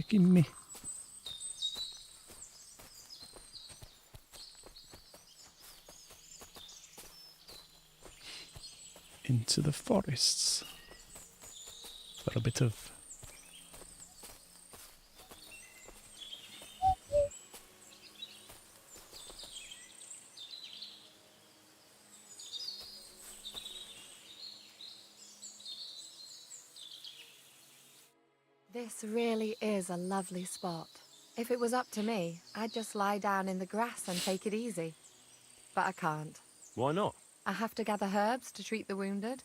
taking me? Into the forests for a bit of This really is a lovely spot. If it was up to me, I'd just lie down in the grass and take it easy. But I can't. Why not? I have to gather herbs to treat the wounded.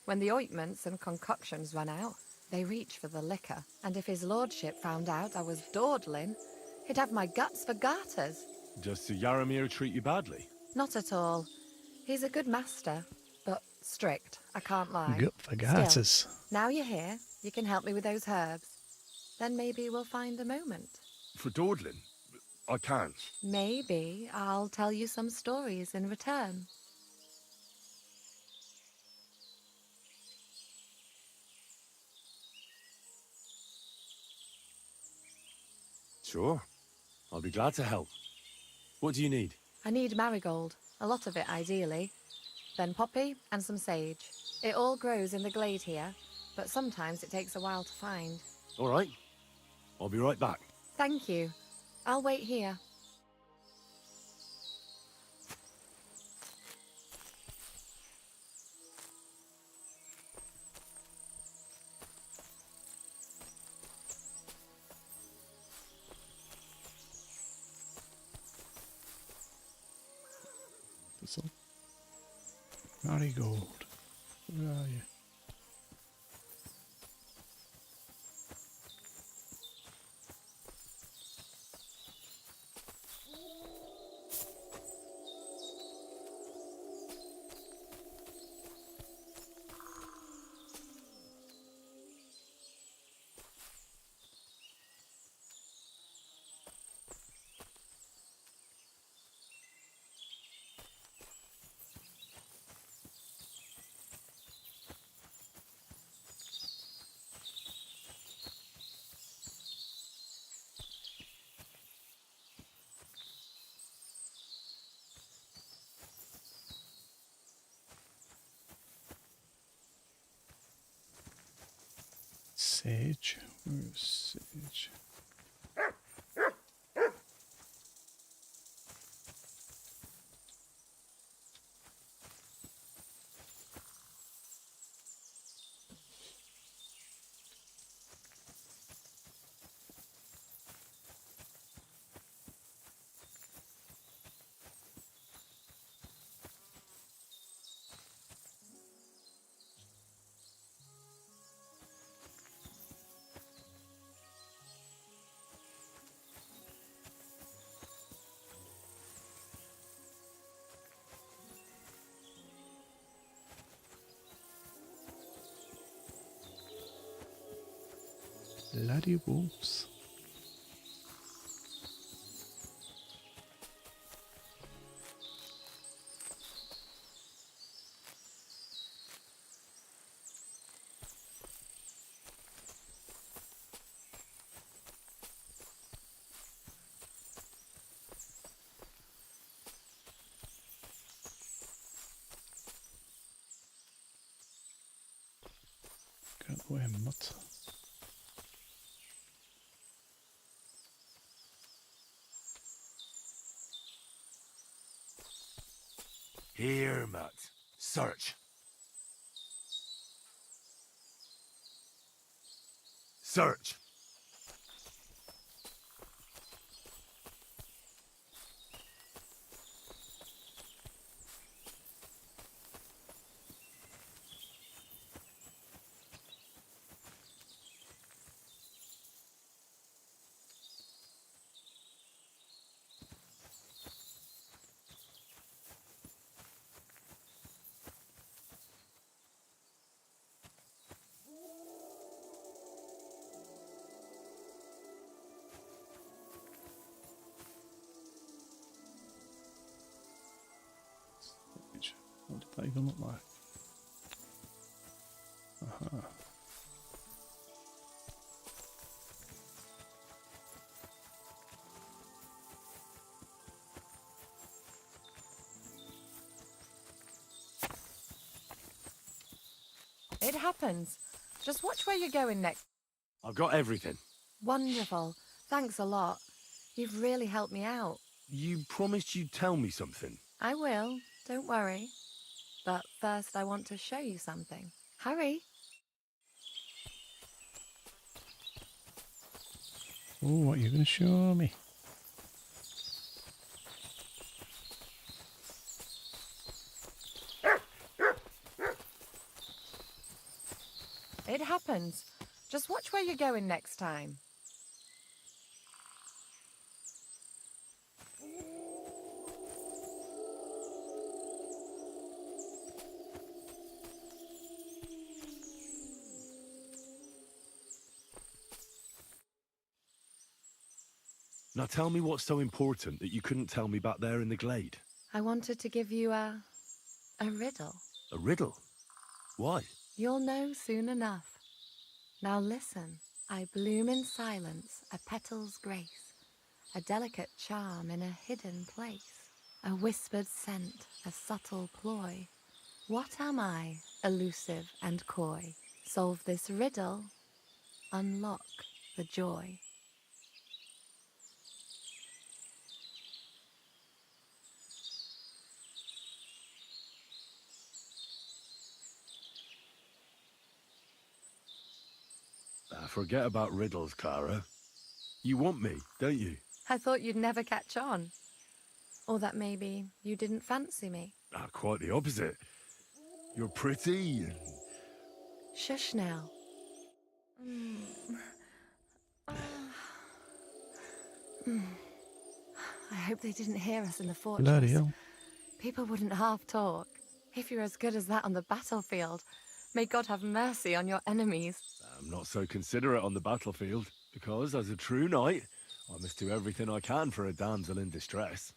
When the ointments and concoctions run out, they reach for the liquor. And if his lordship found out I was dawdling, he'd have my guts for garters. Does Sir Yaramir treat you badly? Not at all. He's a good master, but strict, I can't lie. gut for Still, garters. now you're here, you can help me with those herbs. Then maybe we'll find a moment. For dawdling? I can't. Maybe I'll tell you some stories in return. Sure. I'll be glad to help. What do you need? I need marigold, a lot of it ideally. Then poppy and some sage. It all grows in the glade here, but sometimes it takes a while to find. All right. I'll be right back. Thank you. I'll wait here. Thistle. Marigold. Where are you? Sage. Where's Sage? Bloody wolves. Can't go in mutt. Here, Matt. Search. Search. What did that even look like? Aha. It happens. Just watch where you're going next. I've got everything. Wonderful. Thanks a lot. You've really helped me out. You promised you'd tell me something. I will. Don't worry. But first I want to show you something. Hurry. Oh, what are you going to show me? It happens. Just watch where you're going next time. Now tell me what's so important that you couldn't tell me back there in the glade. I wanted to give you a riddle. A riddle? Why? You'll know soon enough. Now listen. I bloom in silence, a petal's grace, a delicate charm in a hidden place, a whispered scent, a subtle ploy. What am I, elusive and coy? Solve this riddle, unlock the joy. Forget about riddles, Clara. You want me, don't you? I thought you'd never catch on. Or that maybe you didn't fancy me. Ah, quite the opposite. You're pretty and... Shush now. I hope they didn't hear us in the fortress. Bloody hell. People wouldn't half talk. If you're as good as that on the battlefield, may God have mercy on your enemies. I'm not so considerate on the battlefield, because as a true knight, I must do everything I can for a damsel in distress.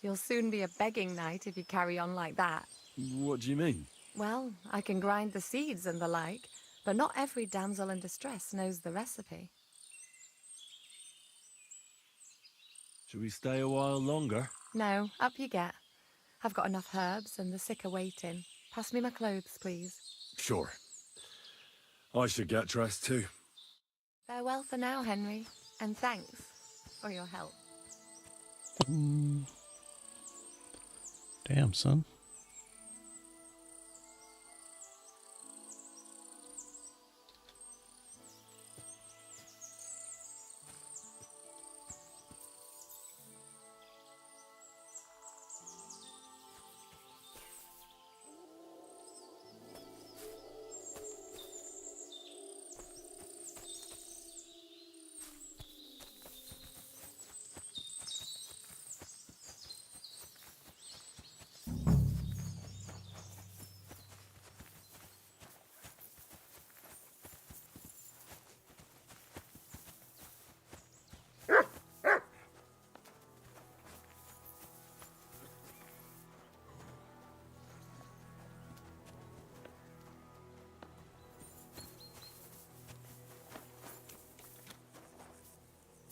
You'll soon be a begging knight if you carry on like that. What do you mean? Well, I can grind the seeds and the like, but not every damsel in distress knows the recipe. Should we stay a while longer? No, up you get. I've got enough herbs and the sick are waiting. Pass me my clothes, please. Sure. I should get dressed too. Farewell for now, Henry, and thanks for your help. Damn, son.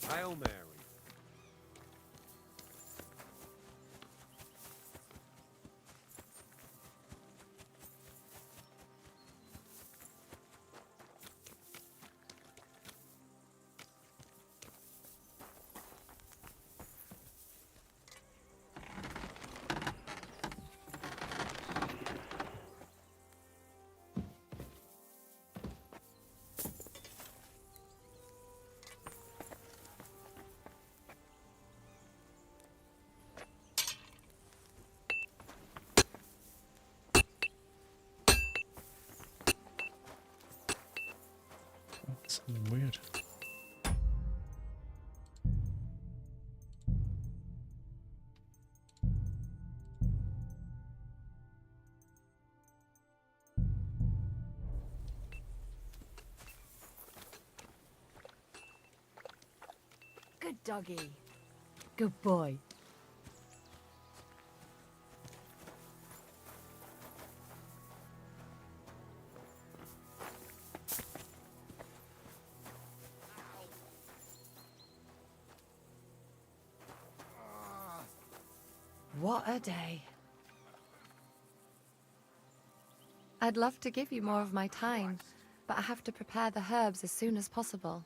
Hail Mary. Something weird. Good doggy. Good boy. What a day. I'd love to give you more of my time, but I have to prepare the herbs as soon as possible.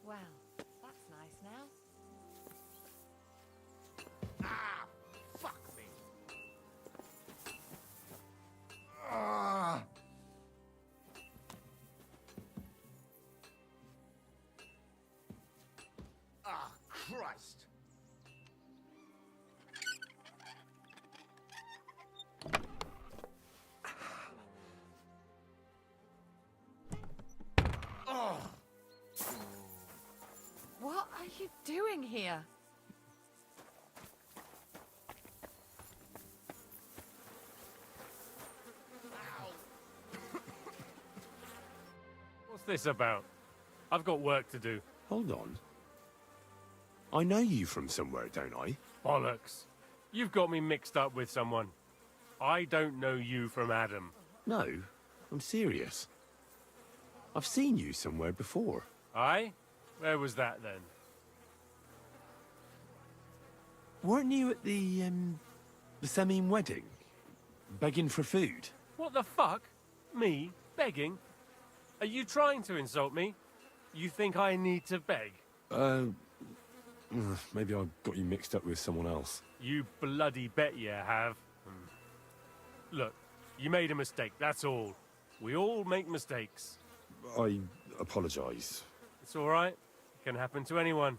Well, that's nice now. Ah, fuck me. Ah. Ah, Christ. Oh. What are you doing here? What's this about? I've got work to do. Hold on. I know you from somewhere, don't I? Bollocks. You've got me mixed up with someone. I don't know you from Adam. No, I'm serious. I've seen you somewhere before. Aye? Where was that then? Weren't you at the Semine wedding? Begging for food? What the fuck? Me? Begging? Are you trying to insult me? You think I need to beg? Maybe I got you mixed up with someone else. You bloody bet you have. Look, you made a mistake, that's all. We all make mistakes. I apologise. It's all right. It can happen to anyone.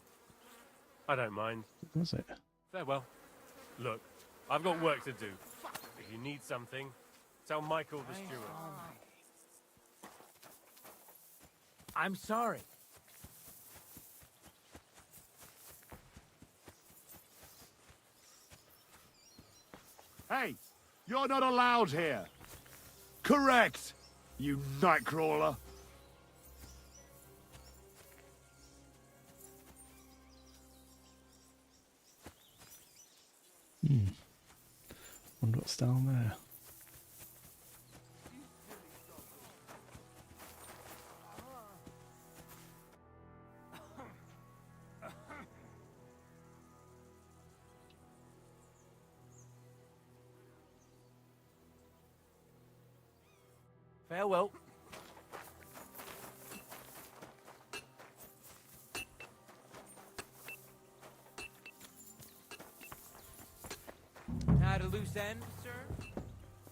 I don't mind. Was it? Farewell. Look, I've got work to do. If you need something, tell Michael the steward. I'm sorry. Hey, you're not allowed here. Correct, you nightcrawler. Wonder what's down there. Farewell. Not a loose end, sir?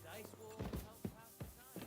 Dice will help pass the time.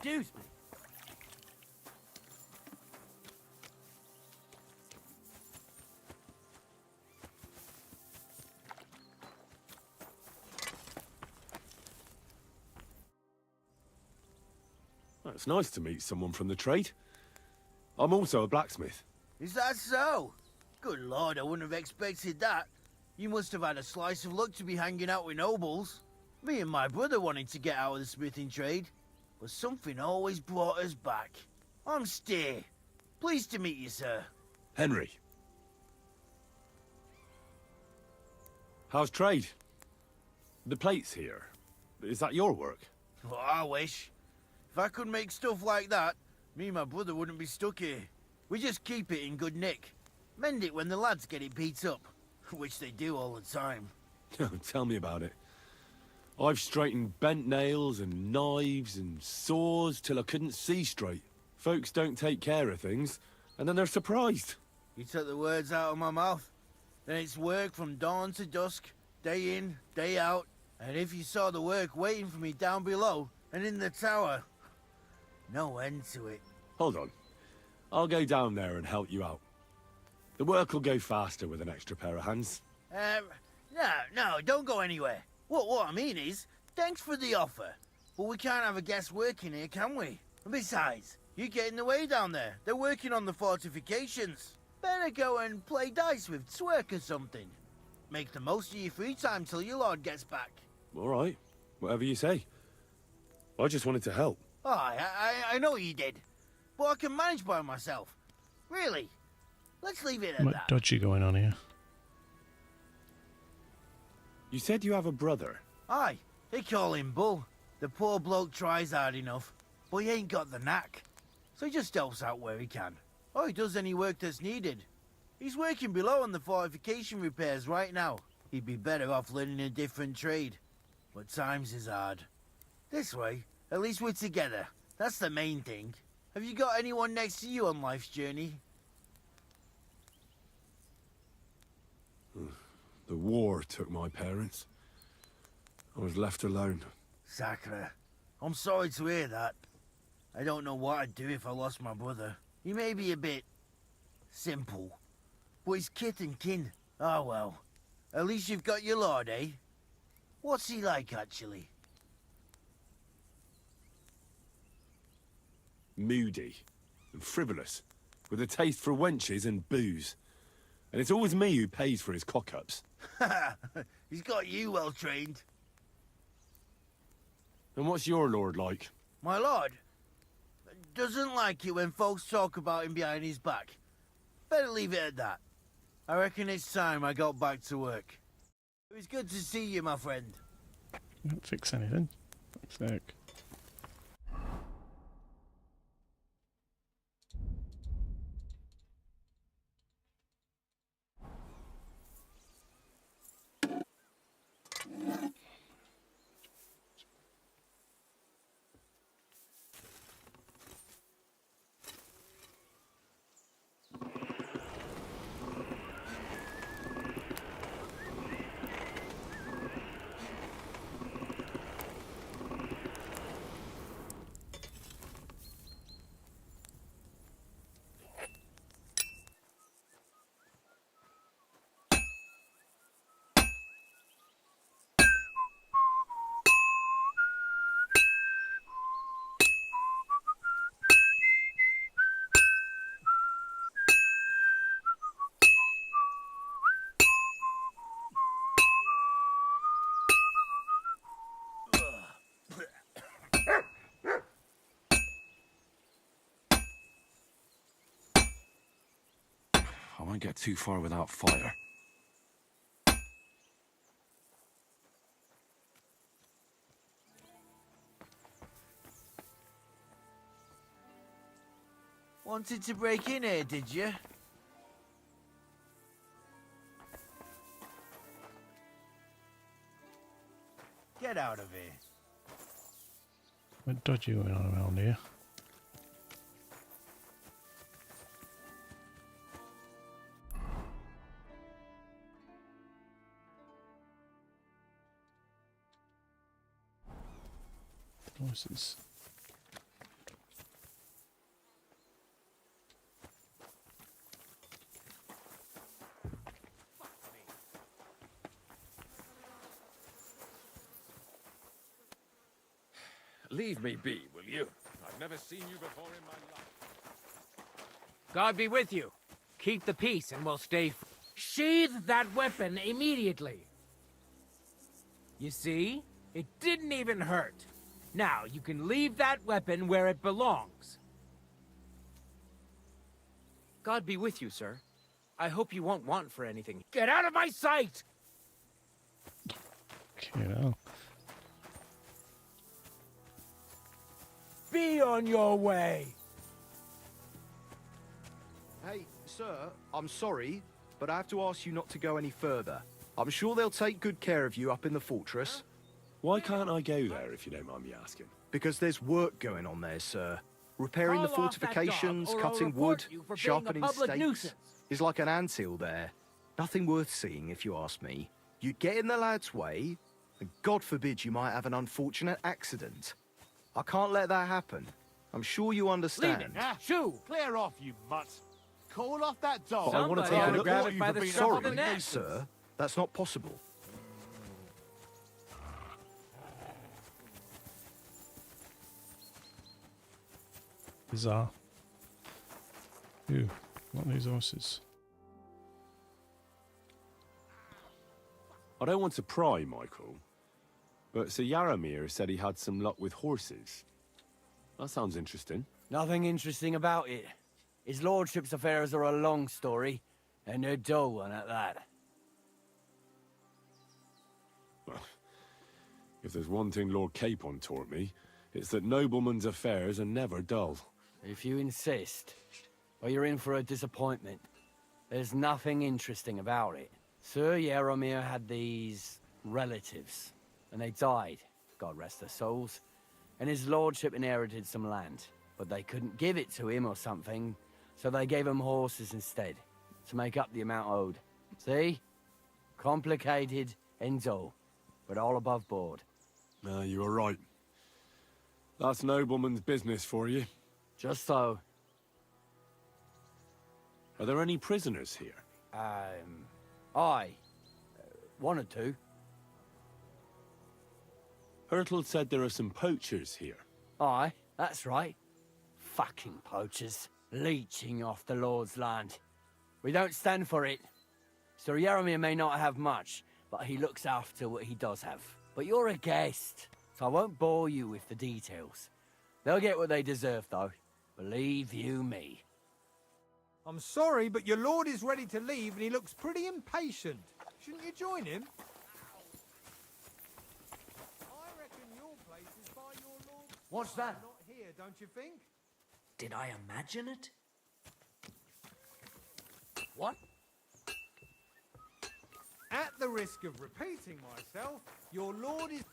Excuse me. Well, it's nice to meet someone from the trade. I'm also a blacksmith. Is that so? Good lord, I wouldn't have expected that. You must have had a slice of luck to be hanging out with nobles. Me and my brother wanted to get out of the smithing trade, but something always brought us back. I'm Steer. Pleased to meet you, sir. Henry. How's trade? The plates here. Is that your work? Well, I wish. If I could make stuff like that, me and my brother wouldn't be stuck here. We just keep it in good nick. Mend it when the lads get it beat up, which they do all the time. Tell me about it. I've straightened bent nails and knives and saws till I couldn't see straight. Folks don't take care of things, and then they're surprised. You took the words out of my mouth. Then it's work from dawn to dusk, day in, day out. And if you saw the work waiting for me down below and in the tower, no end to it. Hold on. I'll go down there and help you out. The work will go faster with an extra pair of hands. No, don't go anywhere. What I mean is, thanks for the offer. But we can't have a guest working here, can we? And besides, you get in the way down there. They're working on the fortifications. Better go and play dice with Twerk or something. Make the most of your free time till your lord gets back. All right. Whatever you say. I just wanted to help. Oh, I know you did. But I can manage by myself. Really. Let's leave it at What that. dodgy going on here? You said you have a brother. Aye, they call him Bull. The poor bloke tries hard enough, but he ain't got the knack. So he just helps out where he can. Or he does any work that's needed. He's working below on the fortification repairs right now. He'd be better off learning a different trade. But times is hard. This way, at least we're together. That's the main thing. Have you got anyone next to you on life's journey? The war took my parents. I was left alone. Sacre. I'm sorry to hear that. I don't know what I'd do if I lost my brother. He may be a bit... simple. But he's kith and kin. Oh well. At least you've got your lord, eh? What's he like, actually? Moody and frivolous, with a taste for wenches and booze. And it's always me who pays for his cock-ups. He's got you well trained. And what's your lord like? My lord doesn't like it when folks talk about him behind his back. Better leave it at that. I reckon it's time I got back to work. It was good to see you, my friend. Can't fix anything. Fuck's sake. I won't get too far without fire. Wanted to break in here, did you? Get out of here. What dodgy going on around here? Voices. Leave me be, will you? I've never seen you before in my life. God be with you. Keep the peace and we'll stay. Sheathe that weapon immediately. You see? It didn't even hurt. Now, you can leave that weapon where it belongs. God be with you, sir. I hope you won't want for anything. Get out of my sight! You know. Be on your way! Hey, sir, I'm sorry, but I have to ask you not to go any further. I'm sure they'll take good care of you up in the fortress. Why can't I go there, if you don't mind me asking? Because there's work going on there, sir. Repairing the Call off that dog, fortifications, or I'll cutting report wood, you for being a sharpening public stakes. nuisance. Is like an anthill there. Nothing worth seeing, if you ask me. You get in the lad's way, and God forbid you might have an unfortunate accident. I can't let that happen. I'm sure you understand. Shoo! Clear off, you mutt. Call off that dog. But I want to Somebody take ought a to look grab at it by the Sorry, scruff of the Sorry, neck. sir. That's not possible. Bizarre. Ooh, what are these horses? I don't want to pry, Michael, but Sir Yaramir said he had some luck with horses. That sounds interesting. Nothing interesting about it. His lordship's affairs are a long story, and a dull one at that. Well, if there's one thing Lord Capon taught me, it's that noblemen's affairs are never dull. If you insist, well, you're in for a disappointment. There's nothing interesting about it. Sir Yaramir had these relatives, and they died, God rest their souls, and his lordship inherited some land, but they couldn't give it to him or something, so they gave him horses instead, to make up the amount owed. See? Complicated and dull, but all above board. You are right. That's nobleman's business for you. Just so. Are there any prisoners here? Aye. One or two. Hurtle said there are some poachers here. Aye, that's right. Fucking poachers. Leeching off the Lord's land. We don't stand for it. Sir Yaramir may not have much, but he looks after what he does have. But you're a guest, so I won't bore you with the details. They'll get what they deserve, though. Believe you me. I'm sorry, but your lord is ready to leave and he looks pretty impatient. Shouldn't you join him? I reckon your place is by your lord. What's that? Not here, don't you think? Did I imagine it? What? At the risk of repeating myself, your lord is...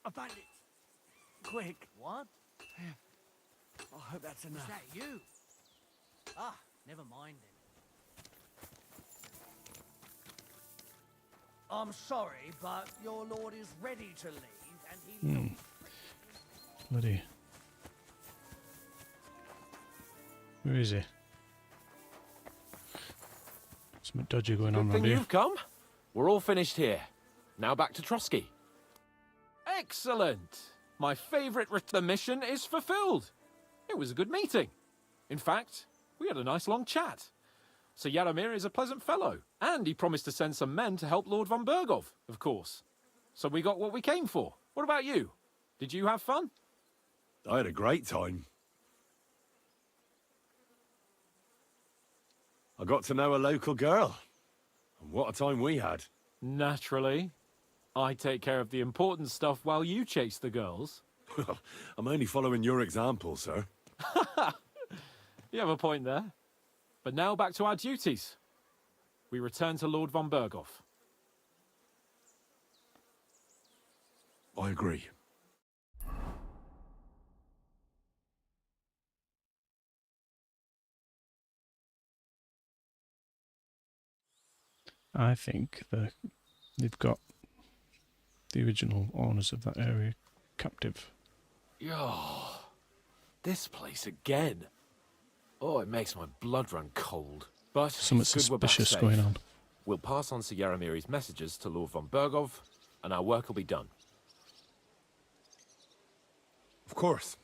I found it. Quick. What? I hope that's enough. Is that you? Ah, never mind then. I'm sorry, but your lord is ready to leave, and he... Bloody. Where is he? Something dodgy going on Good around thing here. you've come. We're all finished here. Now back to Trusky. Excellent! My favourite the mission is fulfilled. It was a good meeting. In fact, we had a nice long chat. Sir Yaramir is a pleasant fellow, and he promised to send some men to help Lord von Bergov, of course. So we got what we came for. What about you? Did you have fun? I had a great time. I got to know a local girl. And what a time we had. Naturally. I take care of the important stuff while you chase the girls. I'm only following your example, sir. You have a point there. But now back to our duties. We return to Lord von Bergov. I agree. I think they've got the original owners of that area captive. Yo, this place again. Oh, it makes my blood run cold. But Something it's good we're back suspicious safe. going on. We'll pass on Sir Yaramiri's messages to Lord von Bergov, and our work will be done. Of course.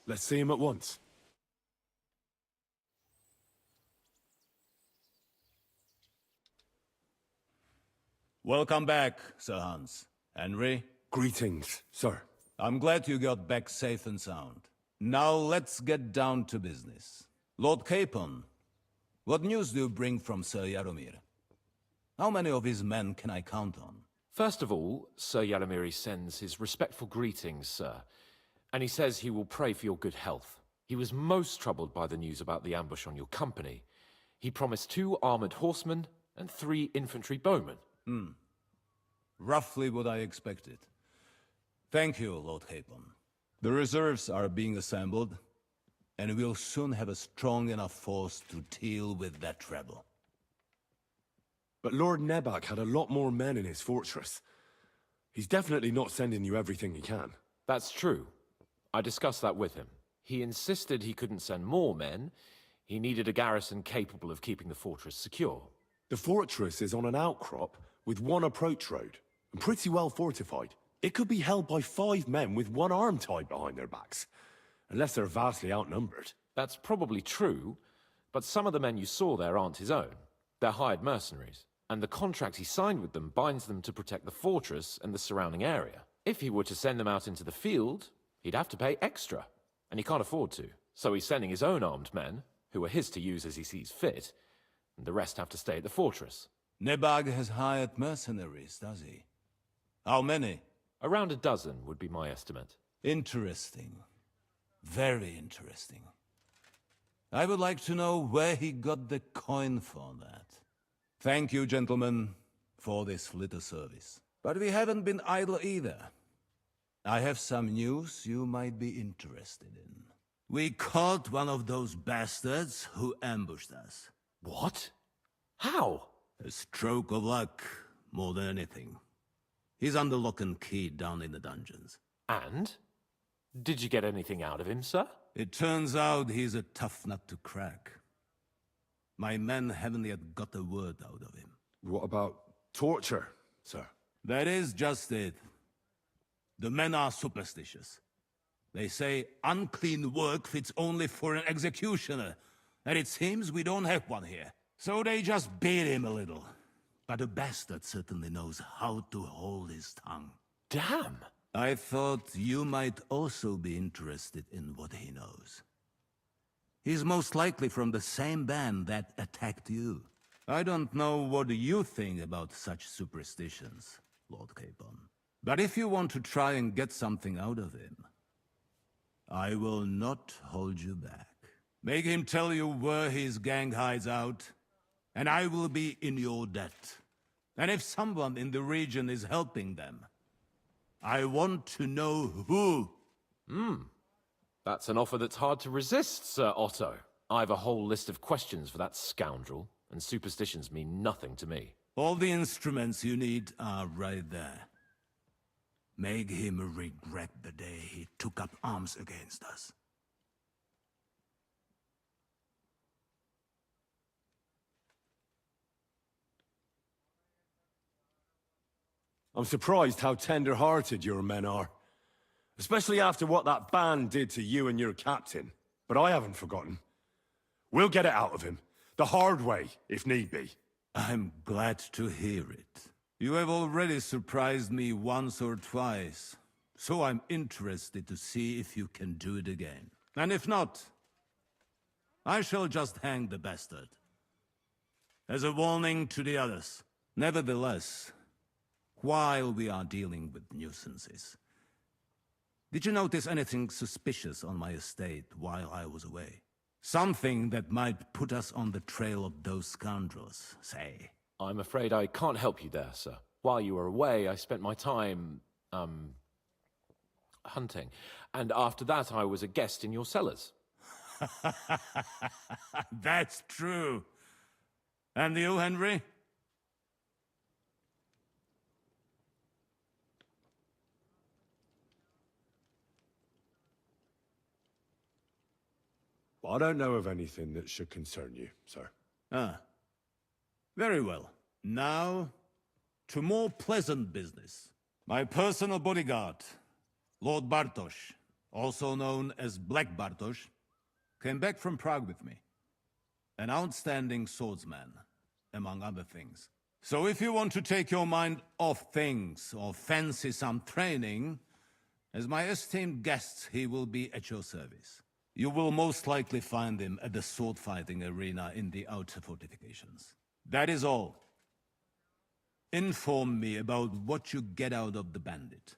Let's see him at once. Welcome back, Sir Hans. Henry, Greetings, sir. I'm glad you got back safe and sound. Now let's get down to business. Lord Capon, what news do you bring from Sir Yaromir? How many of his men can I count on? First of all, Sir Yaramiri sends his respectful greetings, sir, and he says he will pray for your good health. He was most troubled by the news about the ambush on your company. He promised 2 armored horsemen and 3 infantry bowmen. Roughly what I expected. Thank you, Lord Capon. The reserves are being assembled, and we'll soon have a strong enough force to deal with that rebel. But Lord Nebak had a lot more men in his fortress. He's definitely not sending you everything he can. That's true. I discussed that with him. He insisted he couldn't send more men. He needed a garrison capable of keeping the fortress secure. The fortress is on an outcrop with 1 approach road, and pretty well fortified. It could be held by 5 men with 1 arm tied behind their backs, unless they're vastly outnumbered. That's probably true, but some of the men you saw there aren't his own. They're hired mercenaries, and the contract he signed with them binds them to protect the fortress and the surrounding area. If he were to send them out into the field, he'd have to pay extra, and he can't afford to. So he's sending his own armed men, who are his to use as he sees fit, and the rest have to stay at the fortress. Nebag has hired mercenaries, does he? How many? Around a dozen would be my estimate. Interesting. Very interesting. I would like to know where he got the coin for that. Thank you, gentlemen, for this little service. But we haven't been idle either. I have some news you might be interested in. We caught one of those bastards who ambushed us. What? How? A stroke of luck, more than anything. He's under lock and key down in the dungeons. And? Did you get anything out of him, sir? It turns out he's a tough nut to crack. My men haven't yet got a word out of him. What about torture, sir? That is just it. The men are superstitious. They say unclean work fits only for an executioner, and it seems we don't have one here. So they just beat him a little. But the bastard certainly knows how to hold his tongue. Damn! I thought you might also be interested in what he knows. He's most likely from the same band that attacked you. I don't know what you think about such superstitions, Lord Capon. But if you want to try and get something out of him, I will not hold you back. Make him tell you where his gang hides out, and I will be in your debt. And if someone in the region is helping them, I want to know who. That's an offer that's hard to resist, Sir Otto. I've a whole list of questions for that scoundrel, and superstitions mean nothing to me. All the instruments you need are right there. Make him regret the day he took up arms against us. I'm surprised how tender-hearted your men are. Especially after what that band did to you and your captain. But I haven't forgotten. We'll get it out of him. The hard way, if need be. I'm glad to hear it. You have already surprised me once or twice, so I'm interested to see if you can do it again. And if not, I shall just hang the bastard. As a warning to the others. Nevertheless, while we are dealing with nuisances, did you notice anything suspicious on my estate while I was away? Something that might put us on the trail of those scoundrels, say. I'm afraid I can't help you there, sir. While you were away, I spent my time, hunting. And after that, I was a guest in your cellars. That's true. And you, Henry? I don't know of anything that should concern you, sir. Ah. Very well. Now, to more pleasant business. My personal bodyguard, Lord Bartosz, also known as Black Bartosz, came back from Prague with me. An outstanding swordsman, among other things. So if you want to take your mind off things or fancy some training, As my esteemed guest, he will be at your service. You will most likely find him at the sword-fighting arena in the outer fortifications. That is all. Inform me about what you get out of the bandit.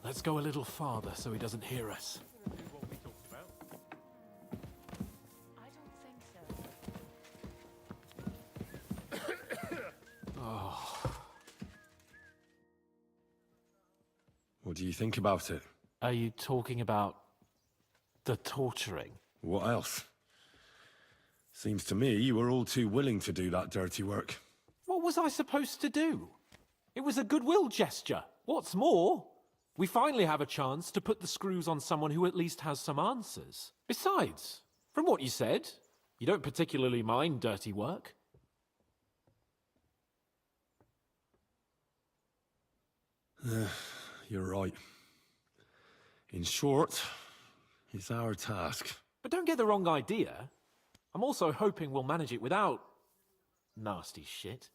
Let's go a little farther so he doesn't hear us. What we talked about. I don't think so. Oh. What do you think about it? Are you talking about the torturing? What else? Seems to me you were all too willing to do that dirty work. What was I supposed to do? It was a goodwill gesture. What's more, we finally have a chance to put the screws on someone who at least has some answers. Besides, from what you said, you don't particularly mind dirty work. You're right. In short, it's our task. But don't get the wrong idea. I'm also hoping we'll manage it without nasty shit.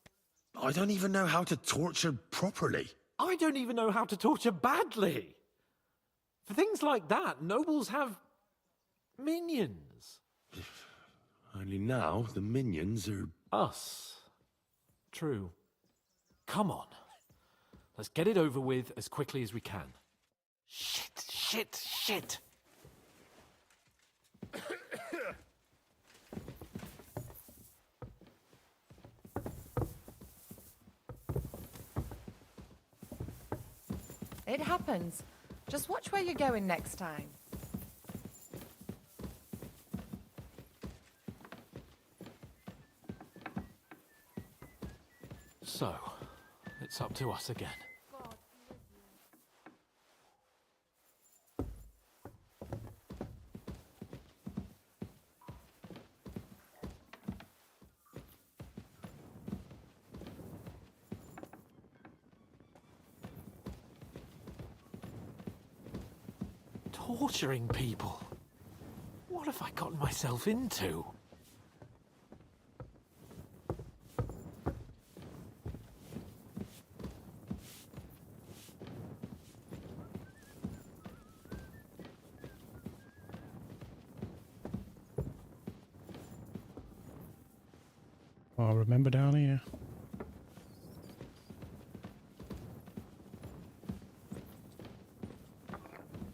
I don't even know how to torture properly. I don't even know how to torture badly. For things like that, nobles have minions. Only now the minions are... Us. True. Come on. Let's get it over with as quickly as we can. Shit. It happens. Just watch where you're going next time. So, it's up to us again. Torturing people. What have I gotten myself into? I remember down here.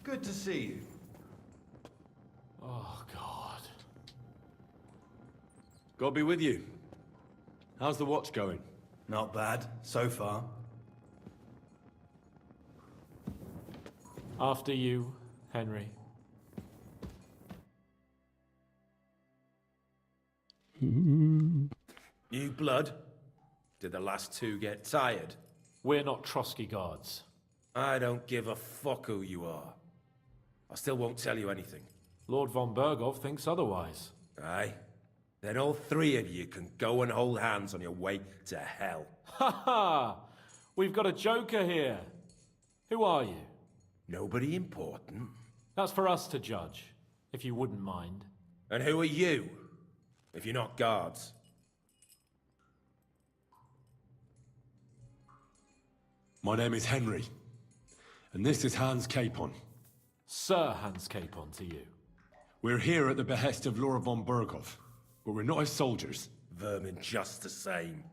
Good to see you. Oh, God. God be with you. How's the watch going? Not bad, so far. After you, Henry. New blood? Did the last two get tired? We're not Trotsky guards. I don't give a fuck who you are. I still won't tell you anything. Lord von Berghoff thinks otherwise. Aye? Then all three of you can go and hold hands on your way to hell. Ha ha! We've got a joker here. Who are you? Nobody important. That's for us to judge, if you wouldn't mind. And who are you, if you're not guards? My name is Henry, and this is Hans Capon. Sir Hans Capon to you. We're here at the behest of Lord von Berghoff, but we're not his soldiers. Vermin just the same.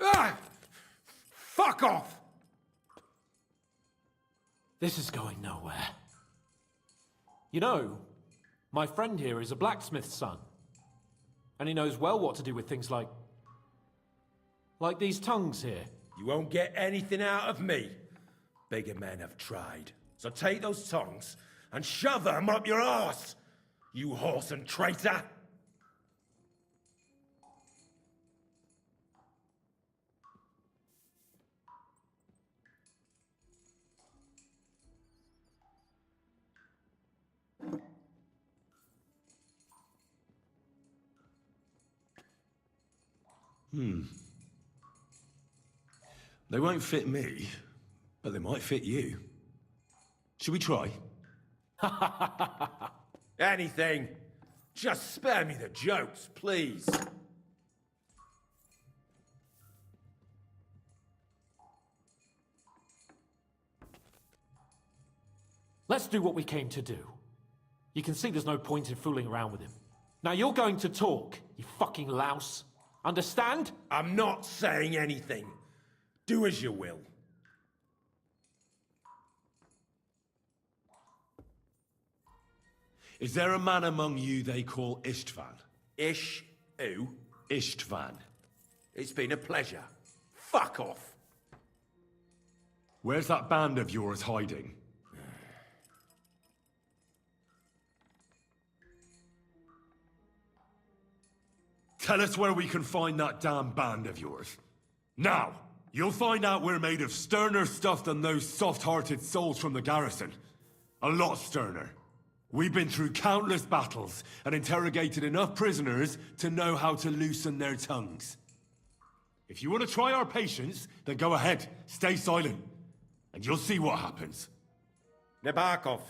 Ah! Fuck off! This is going nowhere. You know, my friend here is a blacksmith's son. And he knows well what to do with things like these tongues here. You won't get anything out of me. Bigger men have tried. So take those tongs and shove them up your arse, you horse and traitor! They won't fit me, but they might fit you. Should we try? Anything. Just spare me the jokes, please. Let's do what we came to do. You can see there's no point in fooling around with him. Now you're going to talk, you fucking louse. Understand? I'm not saying anything. Do as you will. Is there a man among you they call Istvan? Ish who? Istvan. It's been a pleasure. Fuck off. Where's that band of yours hiding? Tell us where we can find that damn band of yours. Now! You'll find out we're made of sterner stuff than those soft-hearted souls from the garrison. A lot sterner. We've been through countless battles and interrogated enough prisoners to know how to loosen their tongues. If you want to try our patience, then go ahead, stay silent, and you'll see what happens. Nabokov.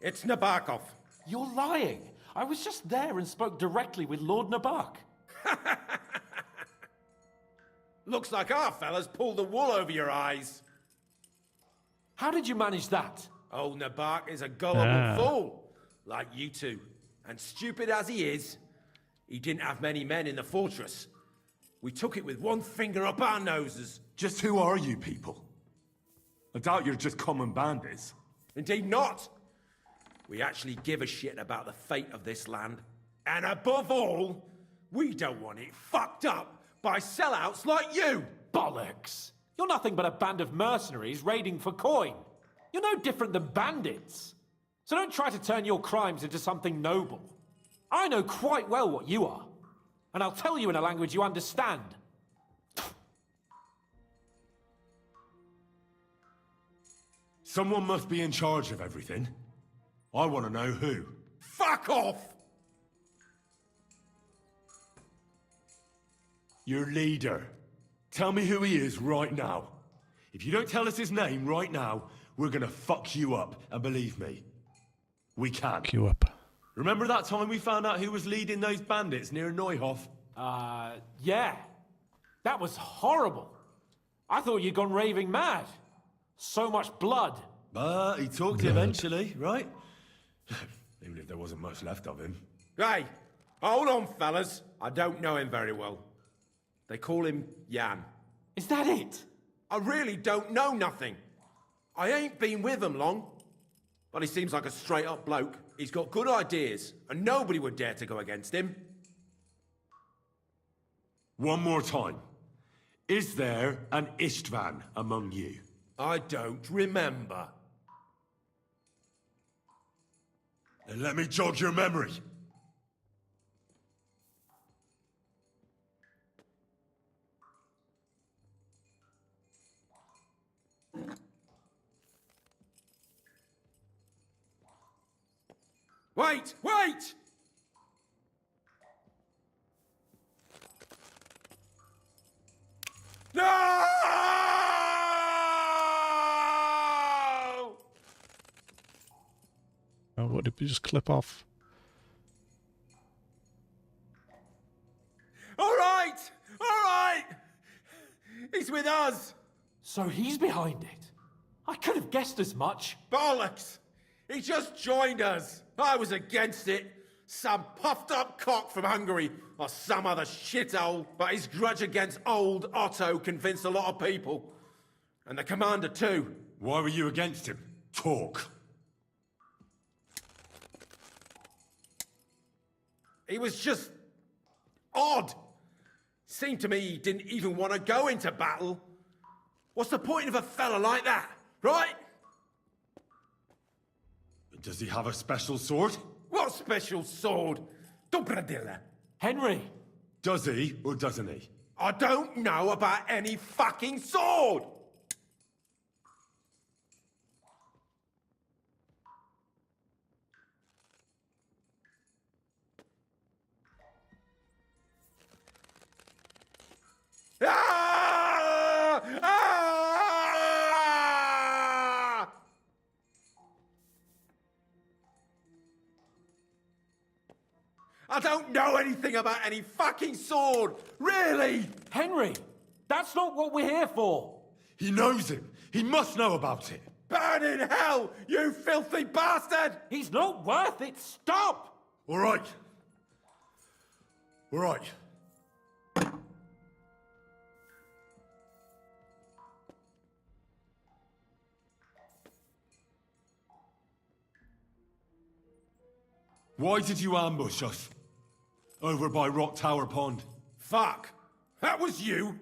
It's Nabokov. You're lying. I was just there and spoke directly with Lord Nabok. Looks like our fellas pulled the wool over your eyes. How did you manage that? Old Nabok is a gullible fool, like you two. And stupid as he is, he didn't have many men in the fortress. We took it with one finger up our noses. Just who are you people? I doubt you're just common bandits. Indeed not. We actually give a shit about the fate of this land. And above all, we don't want it fucked up by sellouts like you! Bollocks! You're nothing but a band of mercenaries raiding for coin. You're no different than bandits. So don't try to turn your crimes into something noble. I know quite well what you are. And I'll tell you in a language you understand. Someone must be in charge of everything. I want to know who. Fuck off! Your leader. Tell me who he is right now. If you don't tell us his name right now, we're gonna fuck you up, and believe me, we can. Fuck you up. Remember that time we found out who was leading those bandits near Neuhof? Yeah. That was horrible. I thought you'd gone raving mad. So much blood. But he talked eventually, right? Even if there wasn't much left of him. Hey, hold on, fellas. I don't know him very well. They call him Jan. Is that it? I really don't know nothing. I ain't been with him long. But he seems like a straight-up bloke. He's got good ideas, and nobody would dare to go against him. One more time. Is there an Istvan among you? I don't remember. Then let me jog your memory. Wait! Wait! No! Oh, what did we just clip off? All right! All right! He's with us! So he's behind it. I could have guessed as much. Bollocks! He just joined us. I was against it. Some puffed up cock from Hungary or some other shithole. But his grudge against old Otto convinced a lot of people. And the commander too. Why were you against him? Talk. He was just odd. Seemed to me he didn't even want to go into battle. What's the point of a fella like that, right? Does he have a special sword? What special sword? Dobradilla. Henry! Does he or doesn't he? I don't know about any fucking sword! Ah! Ah! I don't know anything about any fucking sword! Really! Henry! That's not what we're here for! He knows him. He must know about it. Burn in hell, you filthy bastard! He's not worth it! Stop! All right. All right. Why did you ambush us? Over by Rock Tower Pond. Fuck! That was you?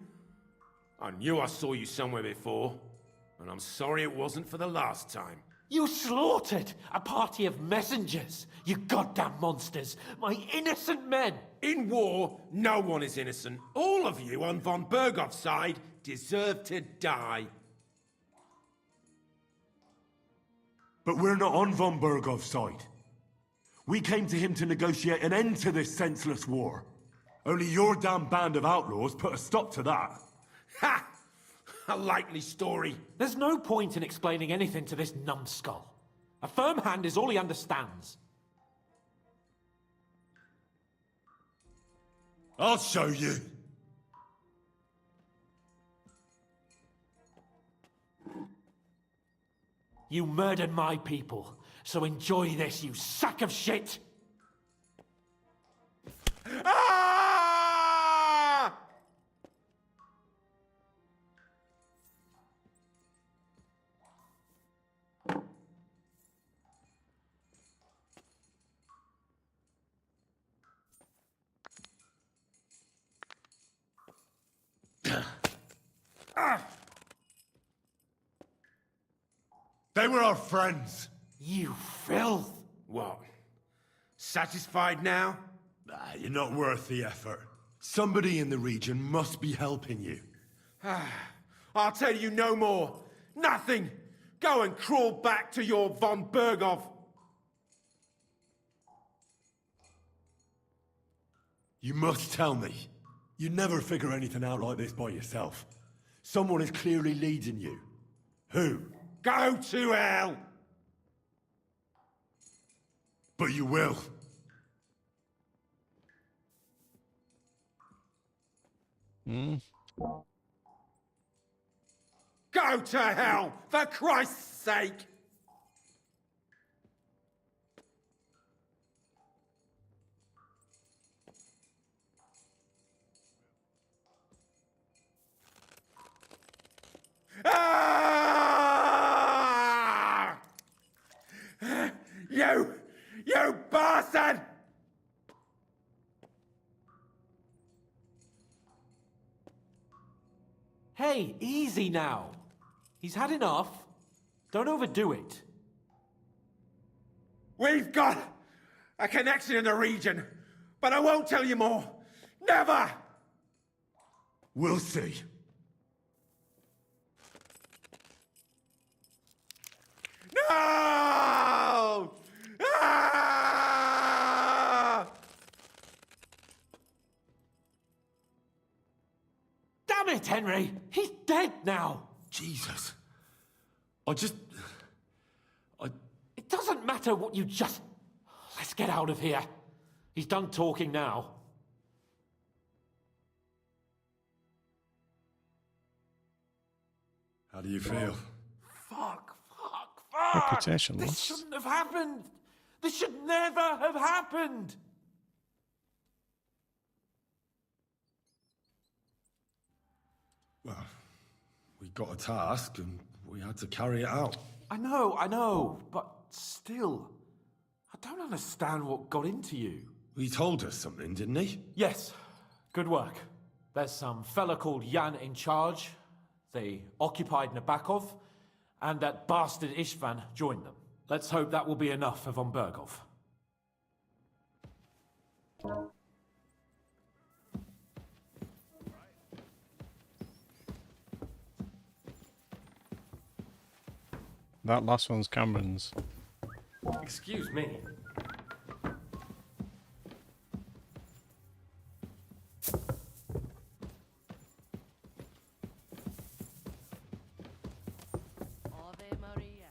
I knew I saw you somewhere before, and I'm sorry it wasn't for the last time. You slaughtered a party of messengers, you goddamn monsters! My innocent men! In war, no one is innocent. All of you on von Bergov's side deserve to die. But we're not on von Bergov's side. We came to him to negotiate an end to this senseless war. Only your damn band of outlaws put a stop to that. Ha! A likely story. There's no point in explaining anything to this numbskull. A firm hand is all he understands. I'll show you. You murdered my people, so enjoy this, you sack of shit! Ah! They were our friends. You filth! What? Satisfied now? You're not worth the effort. Somebody in the region must be helping you. I'll tell you no more. Nothing. Go and crawl back to your von Bergov. You must tell me. You never figure anything out like this by yourself. Someone is clearly leading you. Who? Go to hell! But you will. Go to hell, for Christ's sake! Ah! You bastard! Hey, easy now. He's had enough. Don't overdo it. We've got a connection in the region, but I won't tell you more. Never! We'll see. No! Ah! Damn it, Henry! He's dead now! Jesus. It doesn't matter what you just... Let's get out of here. He's done talking now. How do you feel? Fuck. Reputation This loss. shouldn't have happened. This should never have happened. Well, we got a task and we had to carry it out. I know, but still, I don't understand what got into you. He told us something, didn't he? Yes, good work. There's some fella called Jan in charge. They occupied Nabakov, and that bastard Istvan joined them. Let's hope that will be enough for von Bergov. That last one's Cameron's. Excuse me. Ave Maria.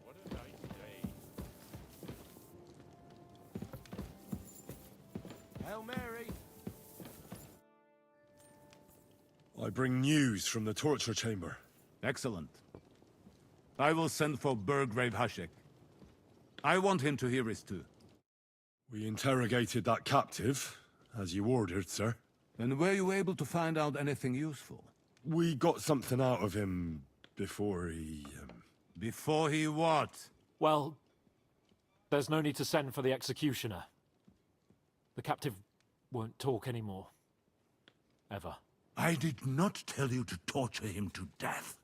What a nice day. Hail Mary. I bring news from the torture chamber. Excellent. I will send for Burgrave Hashek. I want him to hear it too. We interrogated that captive, as you ordered, sir. And were you able to find out anything useful? We got something out of him before he... Before he what? Well, there's no need to send for the executioner. The captive won't talk anymore. Ever. I did not tell you to torture him to death.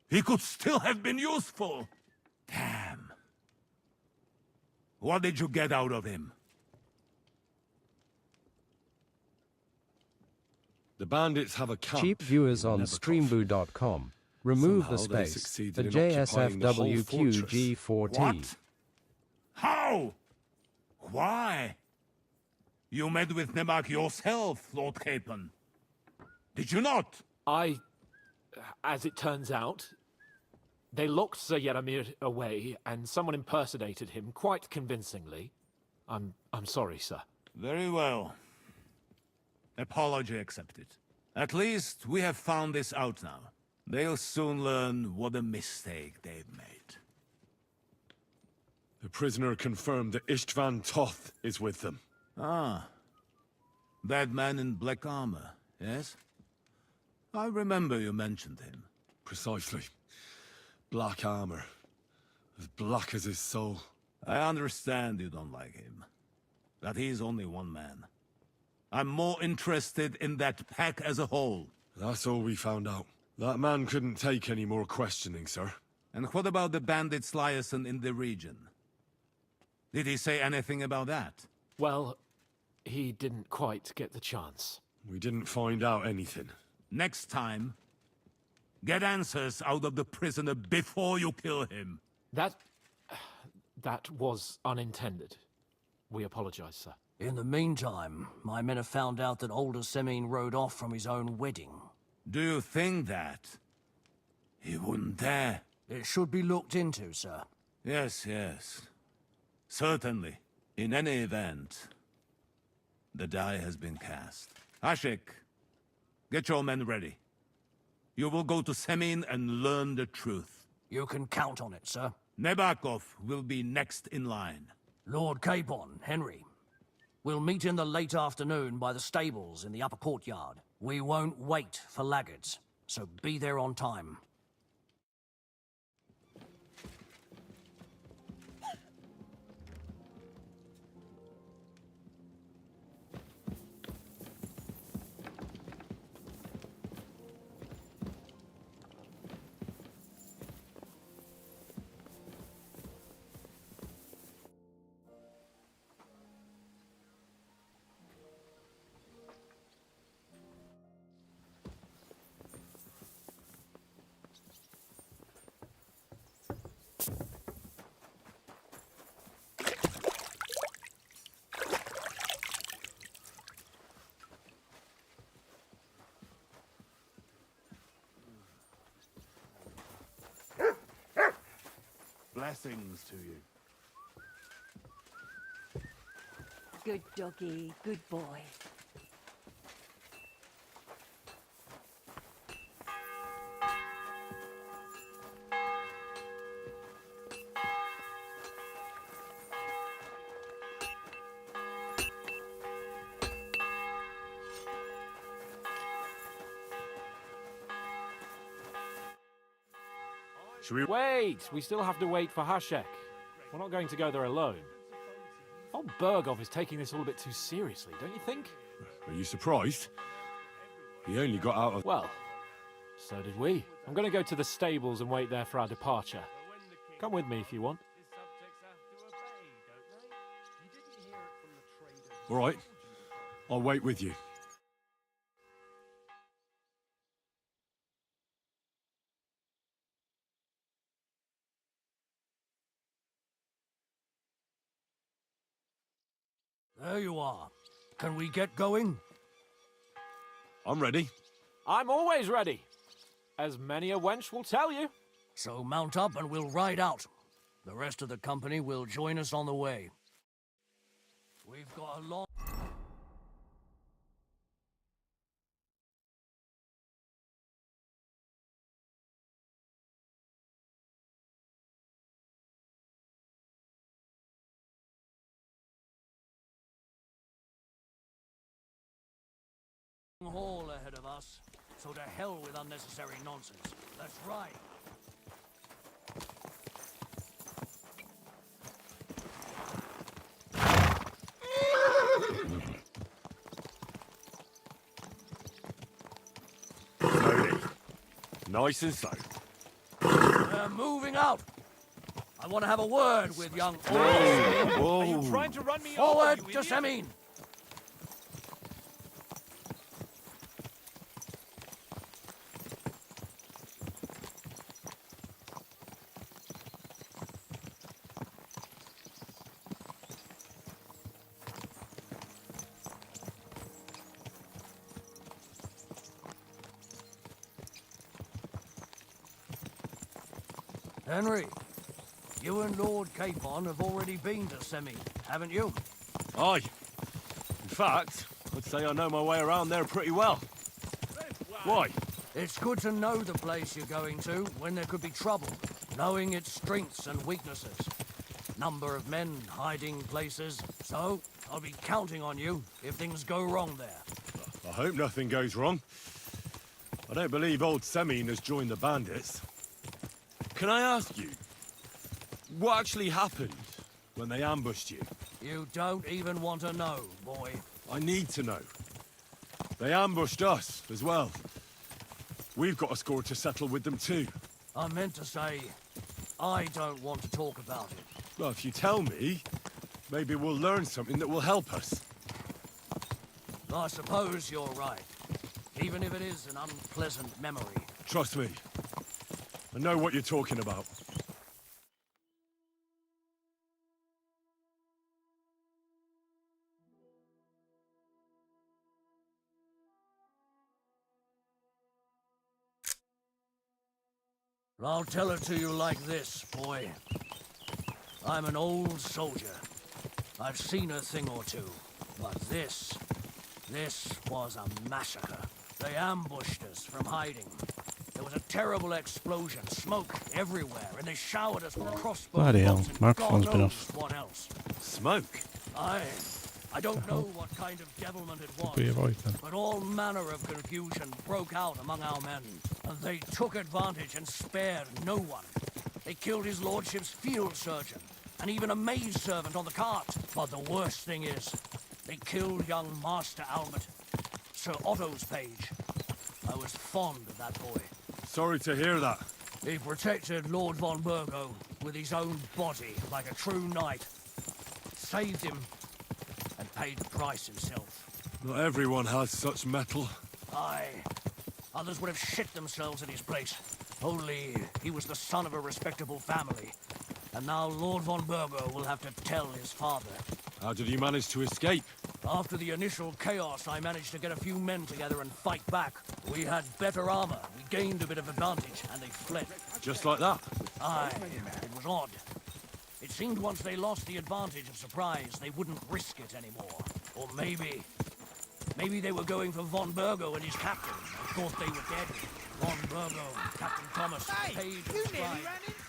He could still have been useful. Damn. What did you get out of him? The bandits have a camp. Cheap viewers in on Neverkov. streamvoo.com. Remove Somehow the they space succeeded for in occupying the whole fortress. JSFWQG4T. What? How? Why? You met with Nemak yourself, Lord Capon. Did you not? As it turns out, they locked Sir Yaramir away, and someone impersonated him quite convincingly. I'm sorry, sir. Very well. Apology accepted. At least we have found this out now. They'll soon learn what a mistake they've made. The prisoner confirmed that Istvan Toth is with them. Ah. That man in black armor, yes? I remember you mentioned him. Precisely. Black armor. As black as his soul. I understand you don't like him. That he's only one man. I'm more interested in that pack as a whole. That's all we found out. That man couldn't take any more questioning, sir. And what about the bandits liaison in the region? Did he say anything about that? Well, he didn't quite get the chance. We didn't find out anything. Next time, get answers out of the prisoner before you kill him. That was unintended. We apologize, sir. In the meantime, my men have found out that older Semine rode off from his own wedding. Do you think that? He wouldn't dare. It should be looked into, sir. Yes, yes. Certainly. In any event, the die has been cast. Ashik, get your men ready. You will go to Semine and learn the truth. You can count on it, sir. Nebakov will be next in line. Lord Capon, Henry. We'll meet in the late afternoon by the stables in the upper courtyard. We won't wait for laggards, so be there on time. Blessings to you. Good doggy, good boy. Should we... Wait! We still have to wait for Hashek. We're not going to go there alone. Old Bergov is taking this all a bit too seriously, don't you think? Are you surprised? He only got out of... Well, so did we. I'm going to go to the stables and wait there for our departure. Come with me if you want. All right. I'll wait with you. There you are. Can we get going? I'm ready. I'm always ready. As many a wench will tell you. So mount up and we'll ride out. The rest of the company will join us on the way. We've got a long... haul ahead of us, so to hell with unnecessary nonsense. Let's ride. Slowly. Nice and slow. We're moving out. I want to have a word with young... Whoa. Are you trying to run me Forward, over, you just idiot? I mean. Henry, you and Lord Capon have already been to Semi, haven't you? Aye. In fact, I'd say I know my way around there pretty well. Why? It's good to know the place you're going to when there could be trouble, knowing its strengths and weaknesses. Number of men, hiding places. So, I'll be counting on you if things go wrong there. I hope nothing goes wrong. I don't believe old Semine has joined the bandits. Can I ask you, what actually happened when they ambushed you? You don't even want to know, boy. I need to know. They ambushed us as well. We've got a score to settle with them too. I meant to say, I don't want to talk about it. Well, if you tell me, maybe we'll learn something that will help us. I suppose you're right, even if it is an unpleasant memory. Trust me. I know what you're talking about. I'll tell it to you like this, boy. I'm an old soldier. I've seen a thing or two. But this was a massacre. They ambushed us from hiding. There was a terrible explosion, smoke everywhere, and they showered us with crossbow Bloody hell, bolts and microphone's God been knows off. what else. Smoke? I don't know what kind of devilment it was, Be avoid then. but all manner of confusion broke out among our men, and they took advantage and spared no one. They killed his lordship's field surgeon, and even a maid servant on the cart. But the worst thing is, they killed young Master Albert, Sir Otto's page. I was fond of that boy. Sorry to hear that. He protected Lord von Burgo with his own body like a true knight. Saved him and paid the price himself. Not everyone has such mettle. Aye. Others would have shit themselves in his place. Only he was the son of a respectable family. And now Lord von Burgo will have to tell his father. How did he manage to escape? After the initial chaos, I managed to get a few men together and fight back. We had better armor, we gained a bit of advantage, and they fled. Just like that? Aye, it was odd. Seemed once they lost the advantage of surprise, they wouldn't risk it anymore. Or maybe they were going for Von Burgo and his captain and thought they were dead. Von Burgo and Captain Thomas, Page and Scribe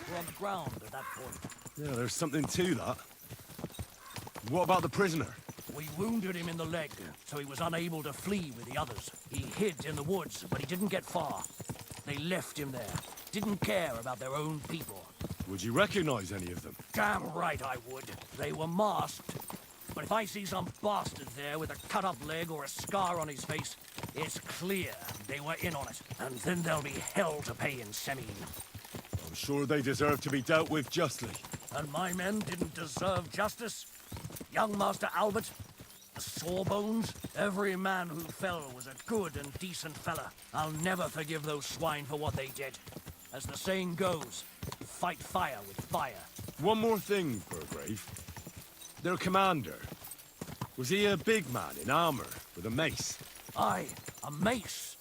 were on the ground at that point. Yeah, there's something to that. What about the prisoner? We wounded him in the leg, so he was unable to flee with the others. He hid in the woods, but he didn't get far. They left him there. Didn't care about their own people. Would you recognize any of them? Damn right I would. They were masked. But if I see some bastard there with a cut-up leg or a scar on his face, it's clear they were in on it. And then there'll be hell to pay in Semine. I'm sure they deserve to be dealt with justly. And my men didn't deserve justice? Young Master Albert, the Sawbones, every man who fell was a good and decent fella. I'll never forgive those swine for what they did. As the saying goes, fight fire with fire. One more thing, Burgrave. Their commander. Was he a big man in armor with a mace? Aye, a mace.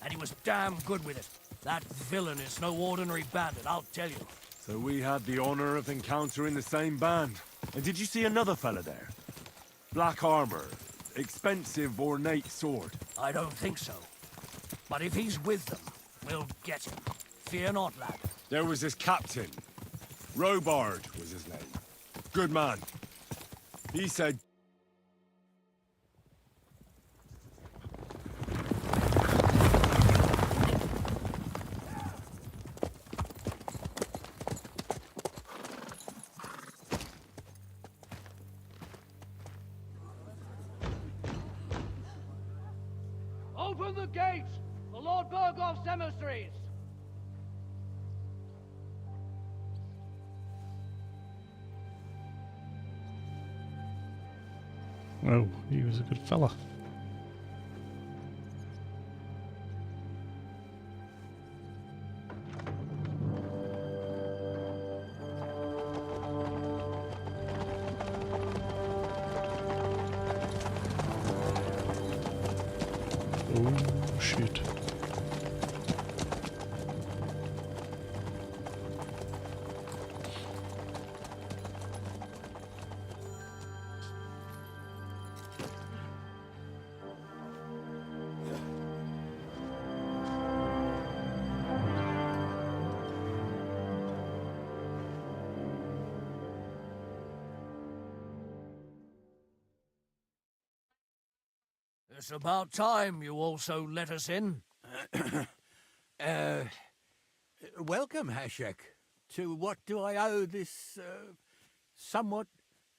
And he was damn good with it. That villain is no ordinary bandit, I'll tell you. So we had the honor of encountering the same band. And did you see another fella there? Black armor, expensive ornate sword. I don't think so. But if he's with them, we'll get him. Fear not, lad. There was his captain. Robard was his name. Good man. He said... Open the gates! The Lord Burgoff's emissaries! Oh, he was a good fella. Oh, shit. It's about time you also let us in. Welcome, Hashek. To what do I owe this, somewhat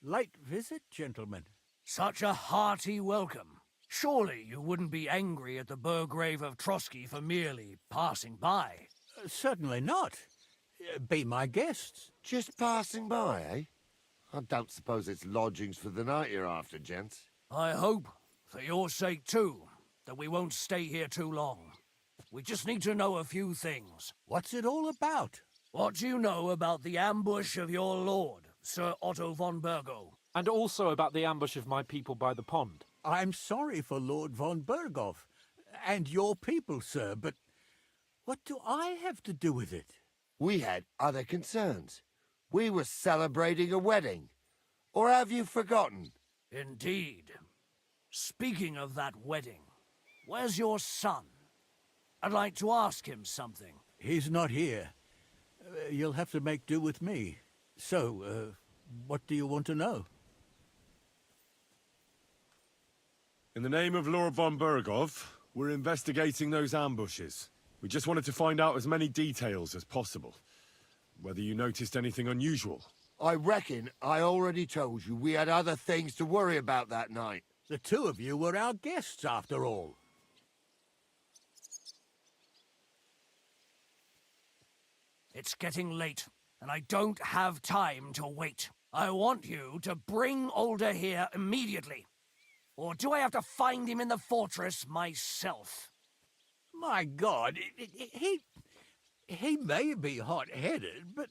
late visit, gentlemen? Such a hearty welcome. Surely you wouldn't be angry at the Burgrave of Trotsky for merely passing by. Certainly not. Be my guests. Just passing by, eh? I don't suppose it's lodgings for the night you're after, gents. I hope, for your sake too, that we won't stay here too long. We just need to know a few things. What's it all about? What do you know about the ambush of your lord, Sir Otto von Burgo? And also about the ambush of my people by the pond. I'm sorry for Lord von Burgov, and your people, sir, but what do I have to do with it? We had other concerns. We were celebrating a wedding. Or have you forgotten? Indeed. Speaking of that wedding, where's your son? I'd like to ask him something. He's not here. You'll have to make do with me. So, what do you want to know? In the name of Lord von Burgov, we're investigating those ambushes. We just wanted to find out as many details as possible. Whether you noticed anything unusual. I reckon I already told you we had other things to worry about that night. The two of you were our guests, after all. It's getting late, and I don't have time to wait. I want you to bring Older here immediately. Or do I have to find him in the fortress myself? My God, he may be hot-headed, but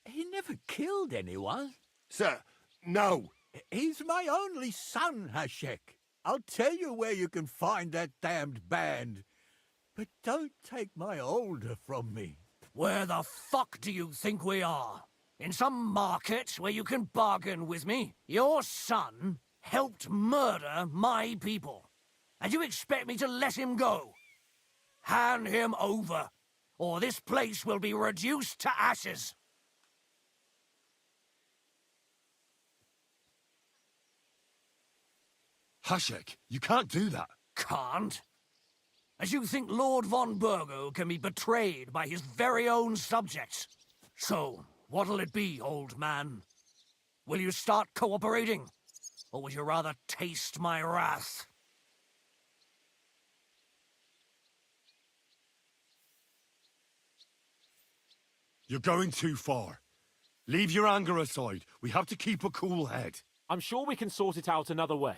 he never killed anyone. Sir, no. He's my only son, Hashek. I'll tell you where you can find that damned band. But don't take my Older from me. Where the fuck do you think we are? In some market where you can bargain with me? Your son helped murder my people. And you expect me to let him go? Hand him over, or this place will be reduced to ashes. Hashek, you can't do that. Can't? As you think Lord von Burgo can be betrayed by his very own subjects. So, what'll it be, old man? Will you start cooperating? Or would you rather taste my wrath? You're going too far. Leave your anger aside. We have to keep a cool head. I'm sure we can sort it out another way.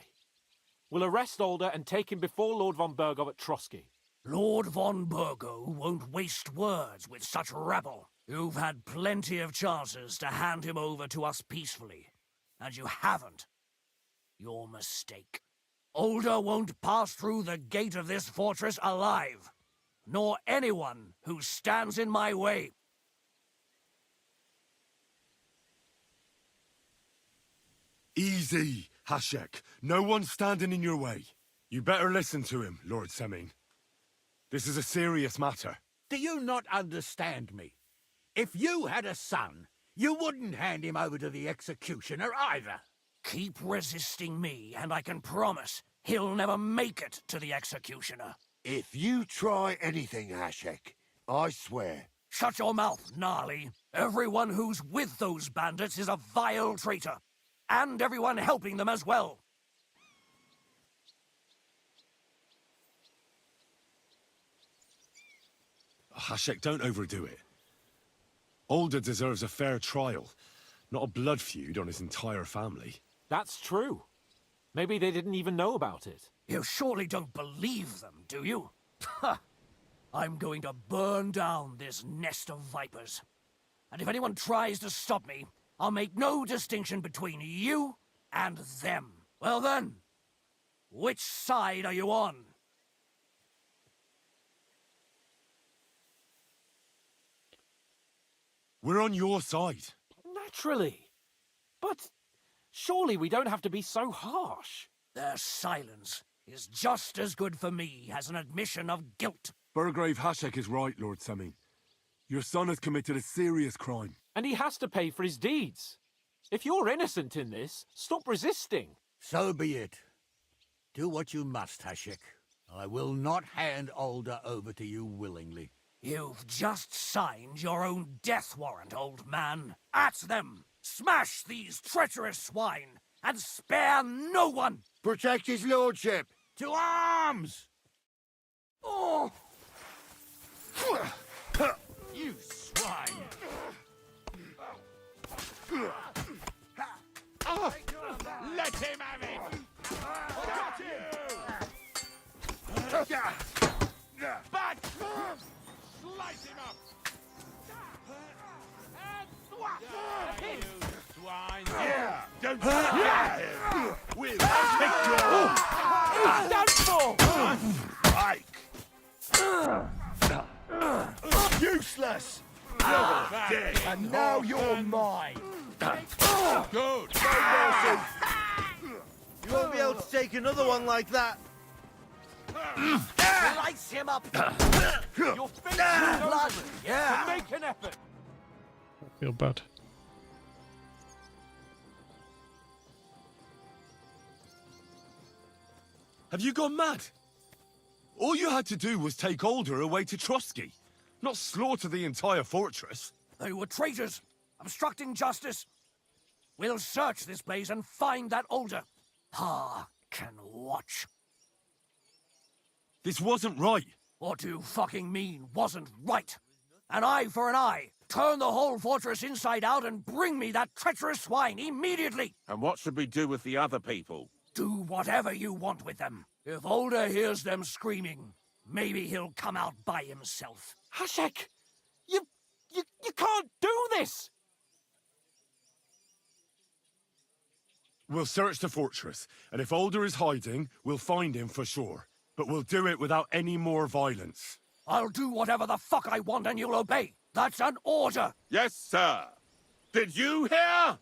We'll arrest Alder and take him before Lord von Burgo at Trotsky. Lord von Burgo won't waste words with such rabble. You've had plenty of chances to hand him over to us peacefully, and you haven't. Your mistake. Alder won't pass through the gate of this fortress alive, nor anyone who stands in my way. Easy, Hashek. No one's standing in your way. You better listen to him, Lord Seming. This is a serious matter. Do you not understand me? If you had a son, you wouldn't hand him over to the executioner either. Keep resisting me, and I can promise he'll never make it to the executioner. If you try anything, Hashek, I swear. Shut your mouth, Gnarly. Everyone who's with those bandits is a vile traitor. And everyone helping them as well. Hashek, don't overdo it. Alder deserves a fair trial, not a blood feud on his entire family. That's true. Maybe they didn't even know about it. You surely don't believe them, do you? Ha! I'm going to burn down this nest of vipers. And if anyone tries to stop me, I'll make no distinction between you and them. Well then, which side are you on? We're on your side. Naturally. But surely we don't have to be so harsh. Their silence is just as good for me as an admission of guilt. Burgrave Hashek is right, Lord Seming. Your son has committed a serious crime. And he has to pay for his deeds. If you're innocent in this, stop resisting. So be it. Do what you must, Hashek. I will not hand Alder over to you willingly. You've just signed your own death warrant, old man. At them! Smash these treacherous swine, and spare no one! Protect his lordship! To arms! Oh! You swine! Let him have it! Got you! But slice him up! You swine! Yeah! Don't we'll take your Done for! Useless! dead! And now you're mine! Good! You won't be able to take another one like that. Slice him up! Your face is Blood! open. Yeah! So make an effort. I feel bad. Have you gone mad? All you had to do was take Alder away to Trotsky, not slaughter the entire fortress. They were traitors, obstructing justice. We'll search this place and find that Alder. Pa can watch. This wasn't right. What do you fucking mean wasn't right? An eye for an eye. Turn the whole fortress inside out and bring me that treacherous swine immediately. And what should we do with the other people? Do whatever you want with them. If Alder hears them screaming, maybe he'll come out by himself. Hashek! You can't do this! We'll search the fortress, and if Alder is hiding, we'll find him for sure. But we'll do it without any more violence. I'll do whatever the fuck I want and you'll obey. That's an order. Yes, sir. Did you hear?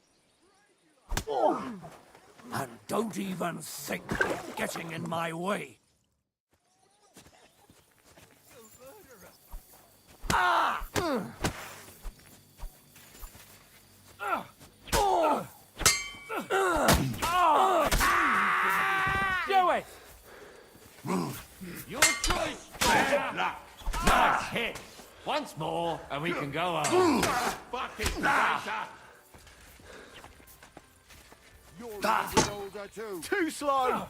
And don't even think of getting in my way. Ah! Do it! Your choice, luck. Nice hit. Once more, and we can go home. Fucking traitor. You're with older too. Too slow!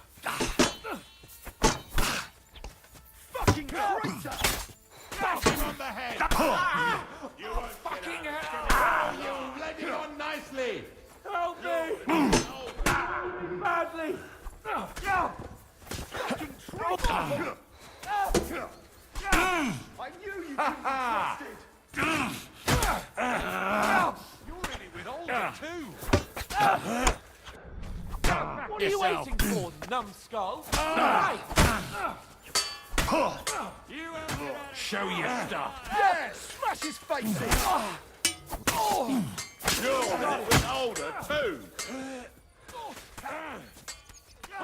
Fucking traitor! Bash him on the head. You won't Fucking get hell! out. You led it on nicely. Help me! Badly! Fucking traitor! I knew you couldn't be trusted! You're in it with older too. What are you waiting for, numbskull? Right! Show your stuff. Yeah! Smash his face in! You're in it with older too.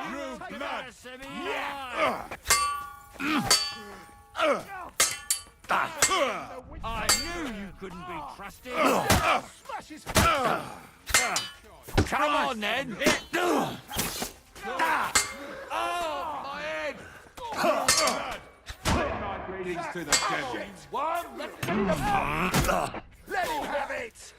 Drew blood. Yeah. I knew you couldn't be trusted. Smash his face! Come on, then. Oh, my head. Send my greetings to the devil. One, let's get it. Let him have it!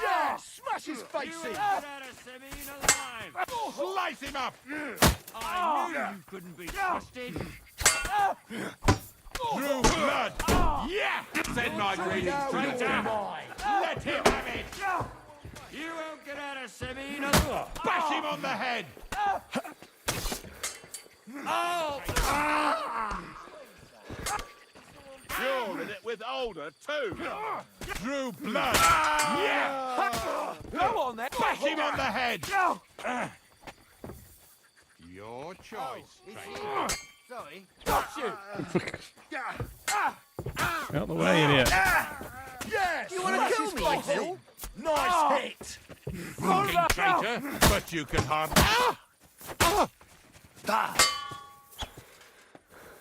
Yeah! Smash his face in! Slice him up. I knew you couldn't be trusted. Drew blood. Yeah. Send my greetings, traitor. Let him have it. You won't get out of Semina. Bash him on the head. You're in it with older too. Drew blood. Yeah. Go on, then. Bash him on the head. Your choice, traitor. Sorry. Got you. Out the way, idiot. Yes! You want to kill me, Phil? Nice hit! Fucking traitor. But you can hardly.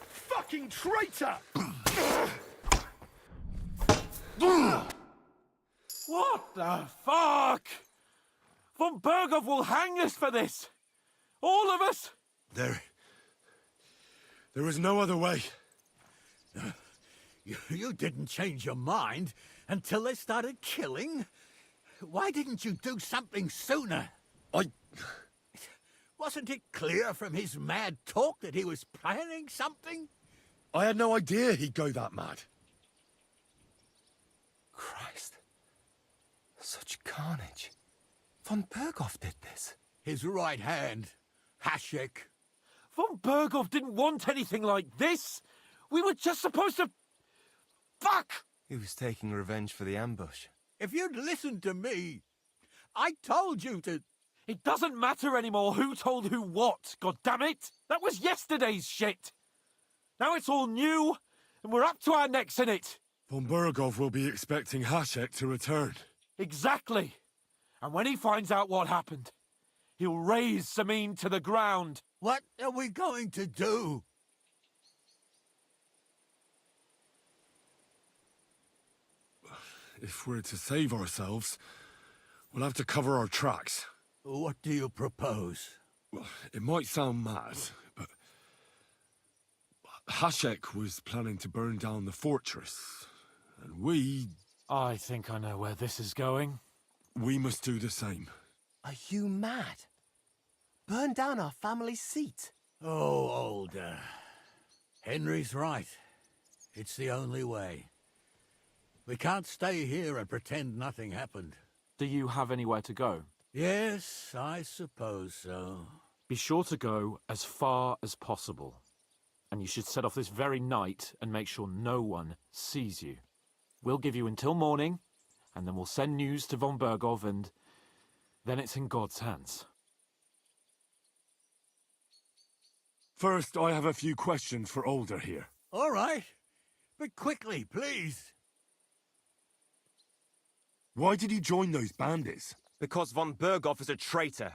Fucking traitor! What the fuck? Von Berghoff will hang us for this. All of us. There was no other way. You didn't change your mind until they started killing? Why didn't you do something sooner? Wasn't it clear from his mad talk that he was planning something? I had no idea he'd go that mad. Christ. Such carnage. Von Berghoff did this. His right hand, Hashek. Von Berghoff didn't want anything like this. We were just supposed to... Fuck! He was taking revenge for the ambush. If you'd listened to me, I told you to... It doesn't matter anymore who told who what, goddammit! That was yesterday's shit! Now it's all new, and we're up to our necks in it! Von Berghoff will be expecting Hashek to return. Exactly! And when he finds out what happened, he'll raise Samin to the ground. What are we going to do? If we're to save ourselves, we'll have to cover our tracks. What do you propose? Well, it might sound mad, but Hashek was planning to burn down the fortress, and we I think I know where this is going. We must do the same. Are you mad? Burn down our family seat. Oh, Older. Henry's right. It's the only way. We can't stay here and pretend nothing happened. Do you have anywhere to go? Yes, I suppose so. Be sure to go as far as possible. And you should set off this very night and make sure no one sees you. We'll give you until morning, and then we'll send news to von Bergov, and then it's in God's hands. First, I have a few questions for Older here. All right, but quickly, please. Why did you join those bandits? Because von Bergov is a traitor.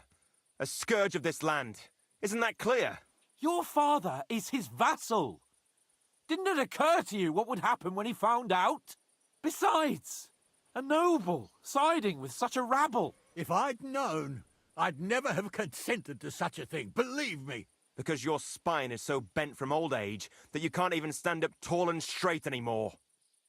A scourge of this land. Isn't that clear? Your father is his vassal. Didn't it occur to you what would happen when he found out? Besides, a noble siding with such a rabble. If I'd known, I'd never have consented to such a thing, believe me. Because your spine is so bent from old age that you can't even stand up tall and straight anymore.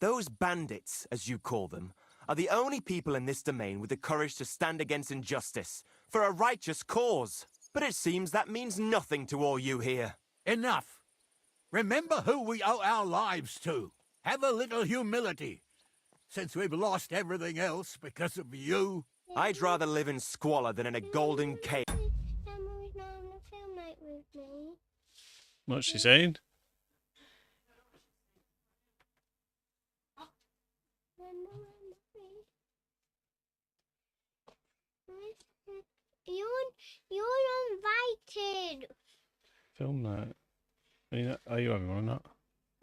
Those bandits, as you call them, are the only people in this domain with the courage to stand against injustice, for a righteous cause. But it seems that means nothing to all you here. Enough. Remember who we owe our lives to. Have a little humility. Since we've lost everything else because of you. I'd rather live in squalor than in a golden cave. What's she saying? You're invited. Film that. Are you having one or not?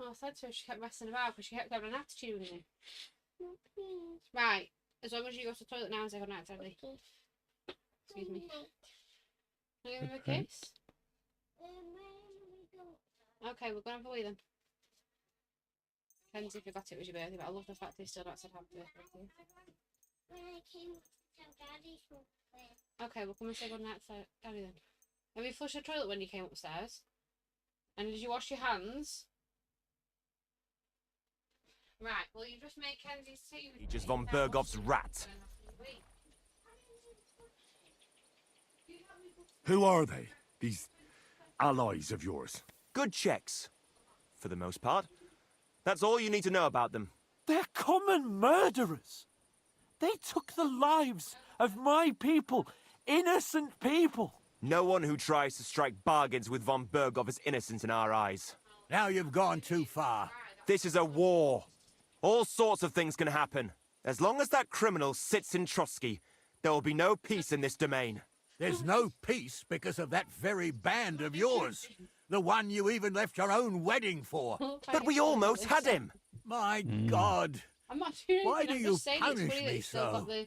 Oh, I said to her, she kept messing about because she kept having an attitude with me. No, please. Right, as long as you go to the toilet now and say goodnight, Teddy. Excuse me. Can you give him a kiss? Okay, we're going to have a wee then. Depends if you got it was your birthday, but I love the fact that you still not said happy birthday. When I came to Daddy's room. Okay, we'll come and say goodnight to Daddy then. Have you flushed the toilet when you came upstairs? And did you wash your hands? Right, well you just made Kenzie's tea. He's just von Bergov's rat. Who are they? These allies of yours? Good checks, for the most part. That's all you need to know about them. They're common murderers. They took the lives of my people, innocent people. No one who tries to strike bargains with von Bergov is innocent in our eyes. Now you've gone too far. This is a war. All sorts of things can happen. As long as that criminal sits in Trotsky, there will be no peace in this domain. There's no peace because of that very band of yours. The one you even left your own wedding for. But we almost had him. My God. I'm not doing Why anything, do I'm you just saying it's punish funny that me he's still so? got the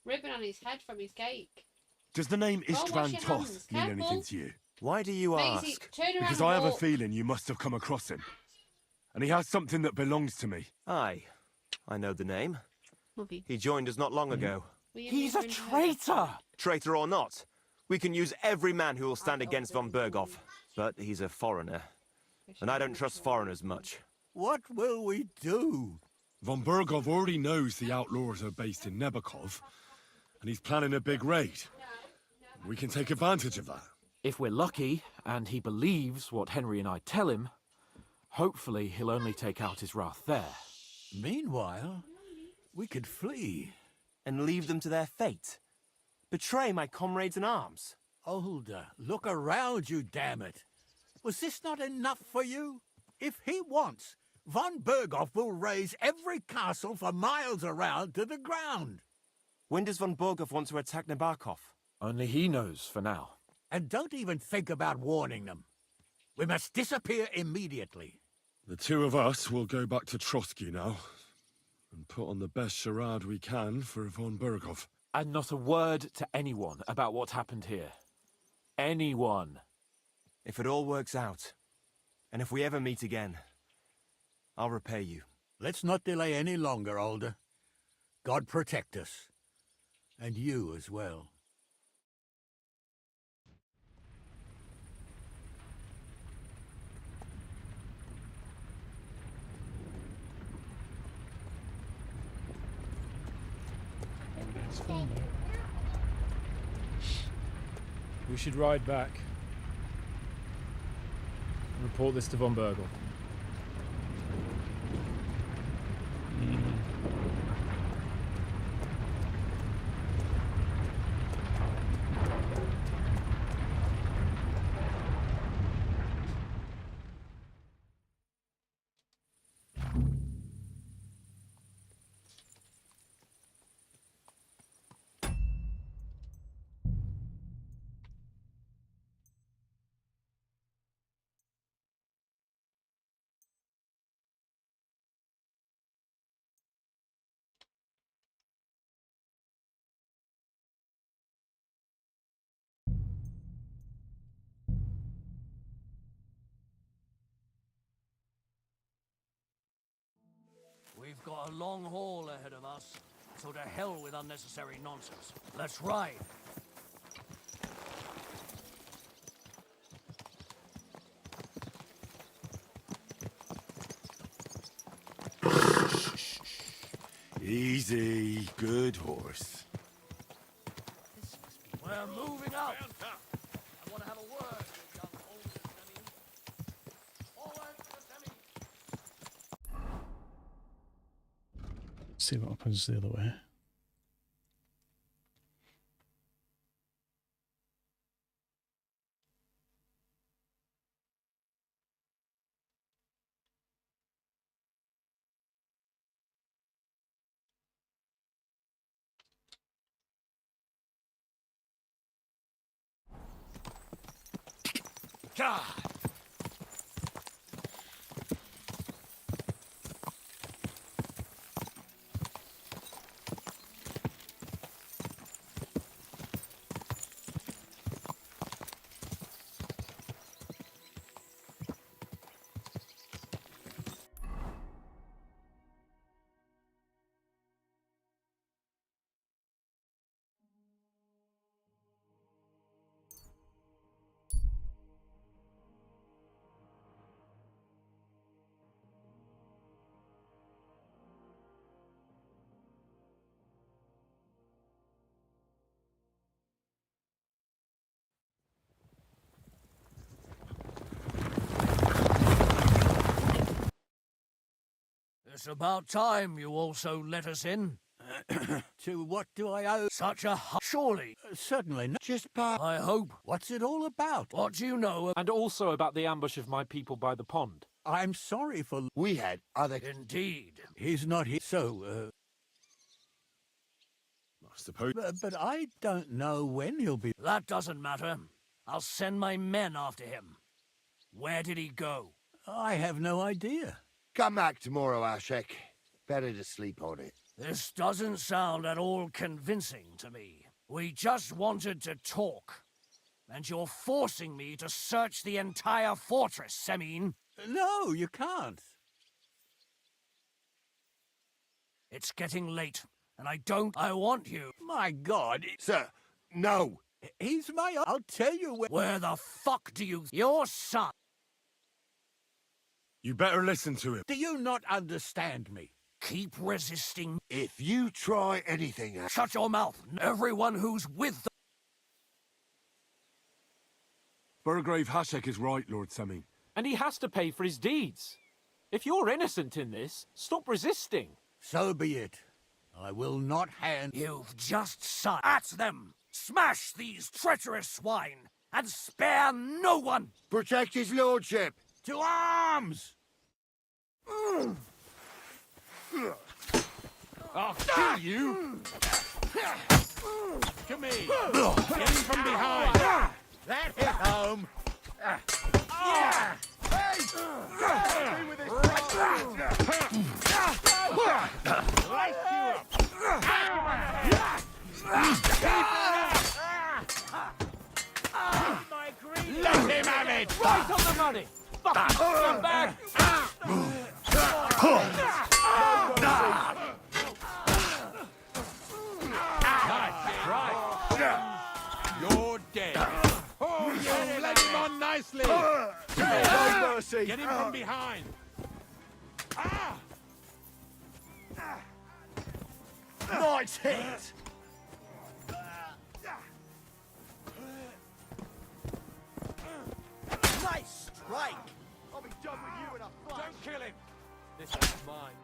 ribbon on his head from his cake. Does the name Go and wash Istvan your Toth hands. mean Careful. anything to you? Why do you Maisie, ask? turn around Because and I have a walk. feeling you must have come across him. And he has something that belongs to me. Aye, I know the name. Lovey. He joined us not long ago. He's a traitor! Traitor or not, we can use every man who will stand against von Bergov. But he's a foreigner. And I don't trust foreigners much. What will we do? Von Bergov already knows the outlaws are based in Nebakov, and he's planning a big raid. We can take advantage of that. If we're lucky, and he believes what Henry and I tell him, hopefully he'll only take out his wrath there. Meanwhile, we could flee. And leave them to their fate. Betray my comrades in arms. Older, look around you, damn it. Was this not enough for you? If he wants, von Bergov will raise every castle for miles around to the ground. When does von Bergov want to attack Nabokov? Only he knows for now. And don't even think about warning them. We must disappear immediately. The two of us will go back to Trotsky now, and put on the best charade we can for von Bergov. And not a word to anyone about what happened here. Anyone. If it all works out, and if we ever meet again, I'll repay you. Let's not delay any longer, Older. God protect us. And you as well. We should ride back and report this to von Bergel. got a long haul ahead of us, so to hell with unnecessary nonsense. Let's ride. Easy, good horse. We're moving out. I want to have a word with young Holden Semi. Forward to Semi. See what happens the other way. God. It's about time you also let us in. To what do I owe? Such a surely. Certainly not. Just part. I hope. What's it all about? What do you know? And also about the ambush of my people by the pond. I'm sorry for... We had other... Indeed. He's not here, so, I suppose... But I don't know when he'll be... That doesn't matter. I'll send my men after him. Where did he go? I have no idea. Come back tomorrow, Ashek. Better to sleep on it. This doesn't sound at all convincing to me. We just wanted to talk. And you're forcing me to search the entire fortress, Semin. No, you can't. It's getting late, and I want you. My God. Sir, no. He's my... I'll tell you where... Where the fuck do you... Your son... You better listen to him. Do you not understand me? Keep resisting. If you try anything... Shut your mouth. Everyone who's with the... Burgrave Hashek is right, Lord Semin. And he has to pay for his deeds. If you're innocent in this, stop resisting. So be it. I will not hand... You've just signed at them. Smash these treacherous swine, and spare no one. Protect his lordship. To arms! I'll kill you! Come here! Get him from behind! That hit home. Let him have it! Right on the money! Come back! You're dead. Oh, you led him on nicely. No mercy. Get him from behind. Nice hit. Nice strike. I'll be done with you in a flash. Don't kill him. This is mine.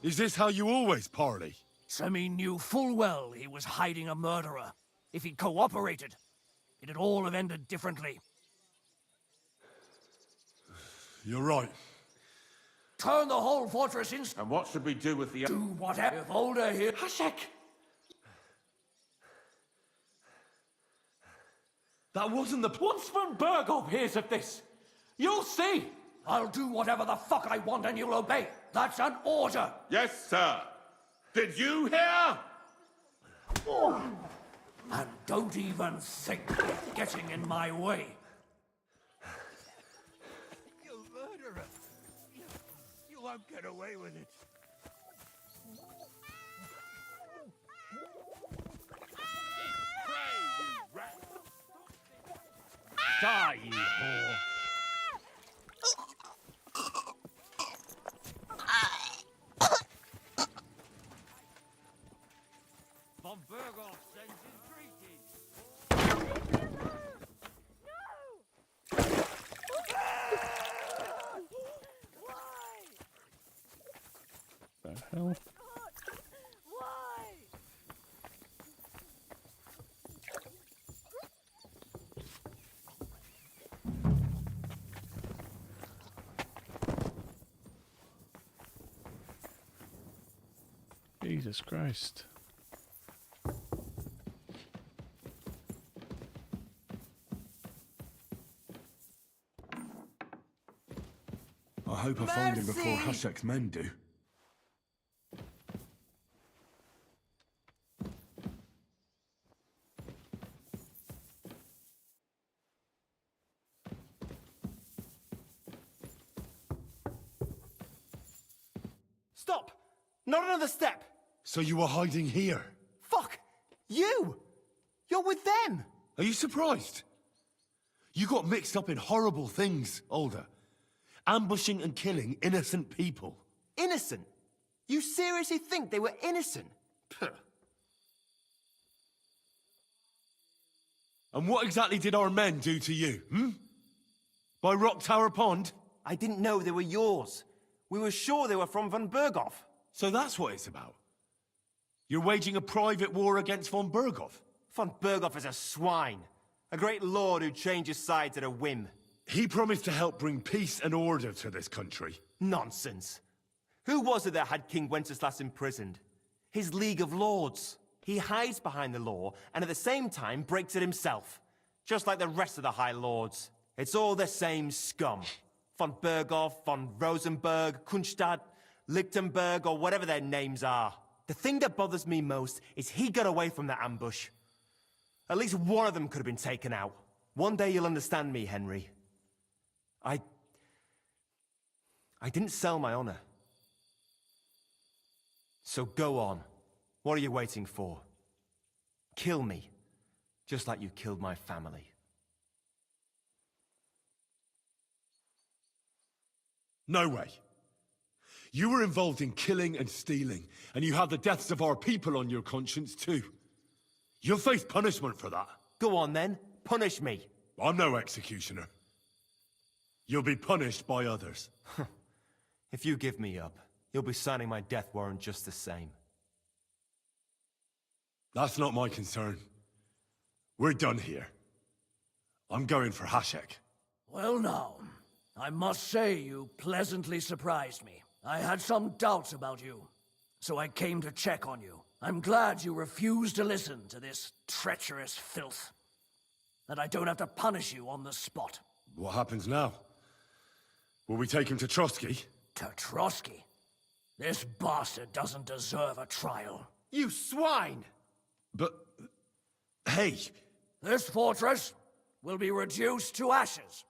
Is this how you always parley? Semi knew full well he was hiding a murderer. If he'd cooperated, it'd all have ended differently. You're right. Turn the whole fortress in... And what should we do with the... Do whatever. If Older here... Hashek! That wasn't the... Once von Berghoff hears of this, you'll see! I'll do whatever the fuck I want and you'll obey. That's an order. Yes, sir. Did you hear? And don't even think of getting in my way. You murderer! You won't get away with it. Die, you whore! Von Berghoff sends his greetings. The hell? Jesus Christ. I hope I find him before Mercy! Hashek's men do. Stop! Not another step! So you were hiding here? Fuck! You! You're with them! Are you surprised? You got mixed up in horrible things, Alder. Ambushing and killing innocent people. Innocent? You seriously think they were innocent? Puh. And what exactly did our men do to you, hmm? By Rock Tower Pond? I didn't know they were yours. We were sure they were from von Berghoff. So that's what it's about. You're waging a private war against von Berghoff? Von Berghoff is a swine. A great lord who changes sides at a whim. He promised to help bring peace and order to this country. Nonsense. Who was it that had King Wenceslas imprisoned? His League of Lords. He hides behind the law and at the same time breaks it himself. Just like the rest of the High Lords. It's all the same scum. Von Berghoff, von Rosenberg, Kunstadt, Lichtenberg, or whatever their names are. The thing that bothers me most is he got away from the ambush. At least one of them could have been taken out. One day you'll understand me, Henry. I didn't sell my honor. So go on. What are you waiting for? Kill me, just like you killed my family. No way. You were involved in killing and stealing, and you have the deaths of our people on your conscience too. You'll face punishment for that. Go on then, punish me. I'm no executioner. You'll be punished by others. If you give me up, you'll be signing my death warrant just the same. That's not my concern. We're done here. I'm going for Hashek. Well now, I must say you pleasantly surprised me. I had some doubts about you, so I came to check on you. I'm glad you refused to listen to this treacherous filth. That I don't have to punish you on the spot. What happens now? Will we take him to Trotsky? To Trotsky? This bastard doesn't deserve a trial. You swine! But... hey! This fortress will be reduced to ashes,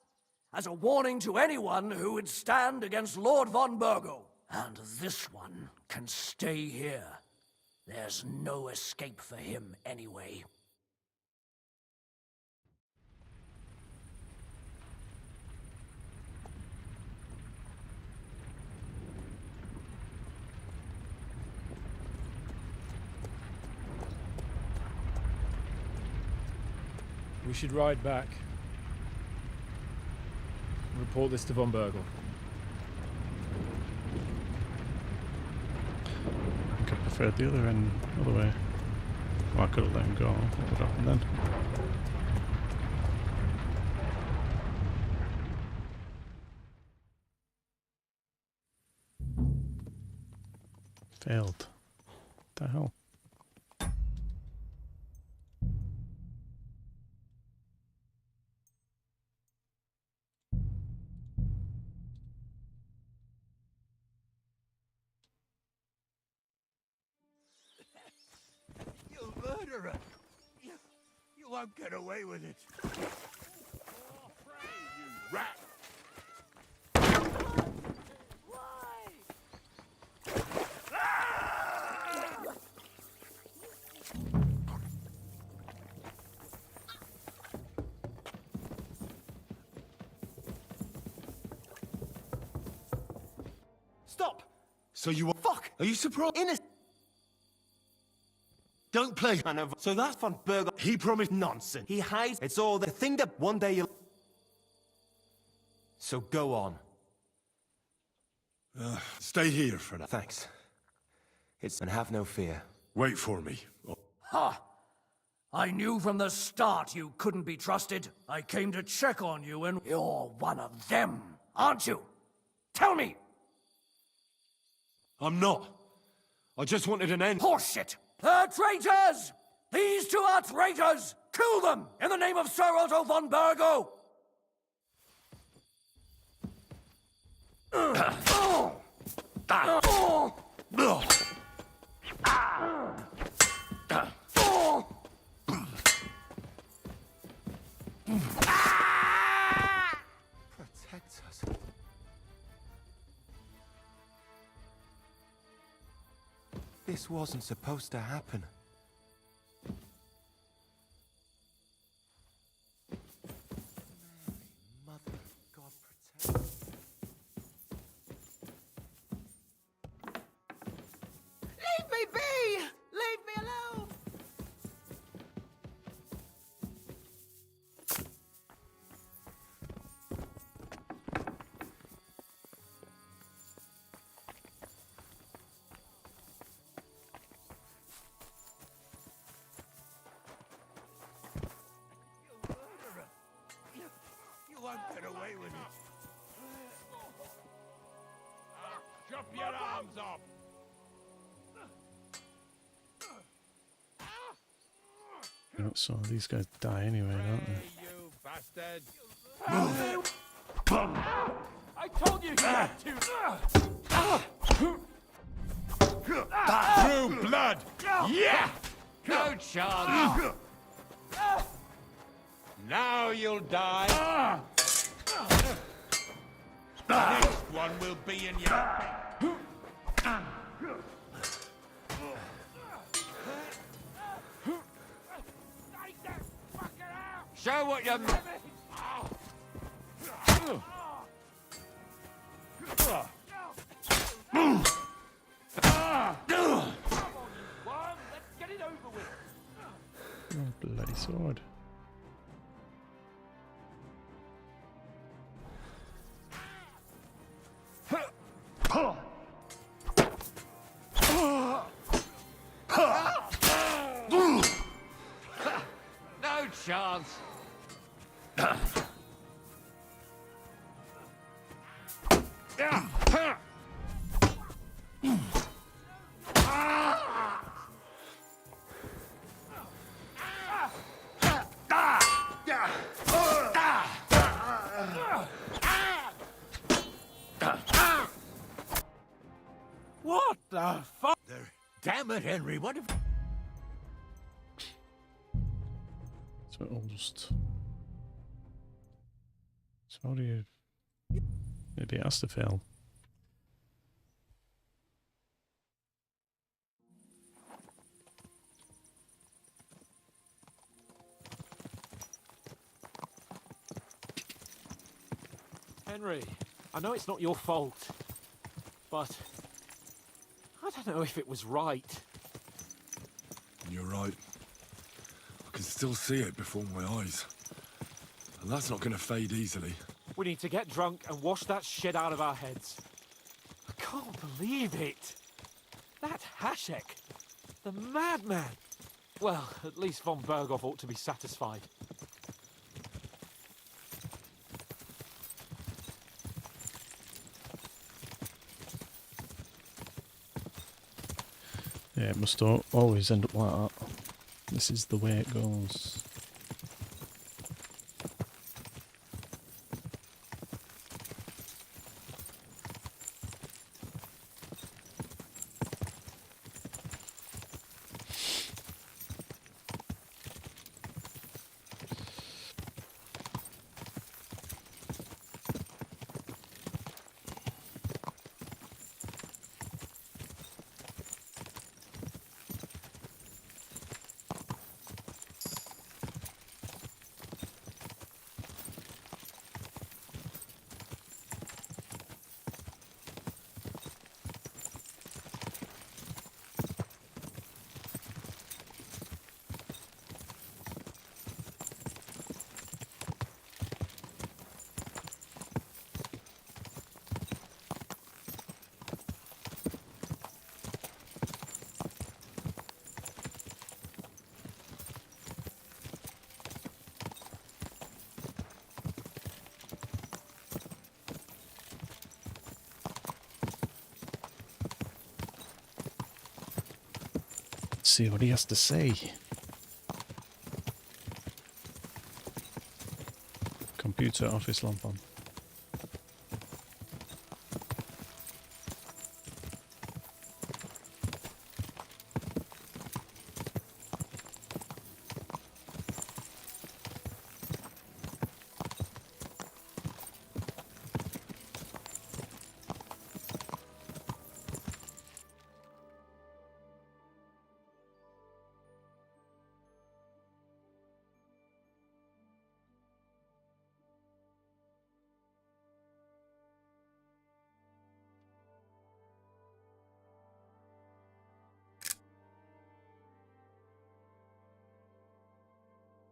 as a warning to anyone who would stand against Lord von Bergo. And this one can stay here. There's no escape for him anyway. We should ride back. Report this to von Bergel. I think I preferred the other way. Well, I could have let him go. What would happen then? Failed. What the hell? You murderer! You won't get away with it. Rat! Stop! So you Fuck! are you surprised? Don't play. I know. So that's Von Burger. He promised. Nonsense. He hides. It's all the thing that one day you'll. So go on. Stay here for now. Thanks. And have no fear. Wait for me. Ha! I knew from the start you couldn't be trusted. I came to check on you and you're one of them, aren't you? Tell me! I'm not. I just wanted an end. Horseshit! They're traitors! These two are traitors! Kill them in the name of Sir Otto von Burgo! Protect us. This wasn't supposed to happen. Mother of God, protect us. Leave me be! Leave me alone! You won't get away with it. Chop your arms off! So these guys die anyway, don't they? You bastard! I told you he had to. True blood! Yeah! No chance. Now you'll die. The next one will be in your... Show what you... Let's get it over with. Oh, bloody sword. No chance. What the fuck? Damn it, Henry, what if... So it'll just... So how do you... Maybe it has to fail. Henry, I know it's not your fault, but I don't know if it was right. You're right. I can still see it before my eyes. And that's not going to fade easily. We need to get drunk and wash that shit out of our heads. I can't believe it. That Hashek, the madman. Well, at least von Berghoff ought to be satisfied. Yeah, it must always end up like that. This is the way it goes. Let's see what he has to say. Computer office lamp on.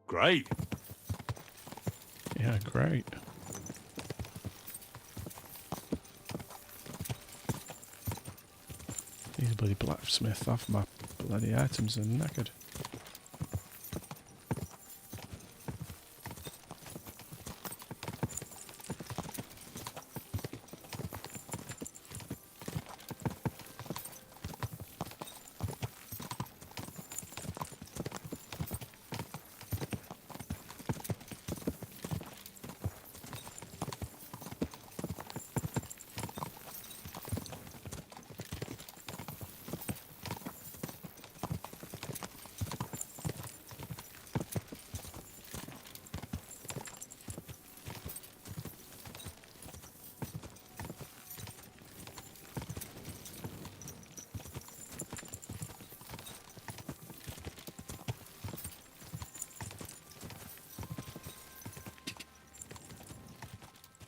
Great. Yeah, great. These bloody blacksmith off my bloody items are knackered.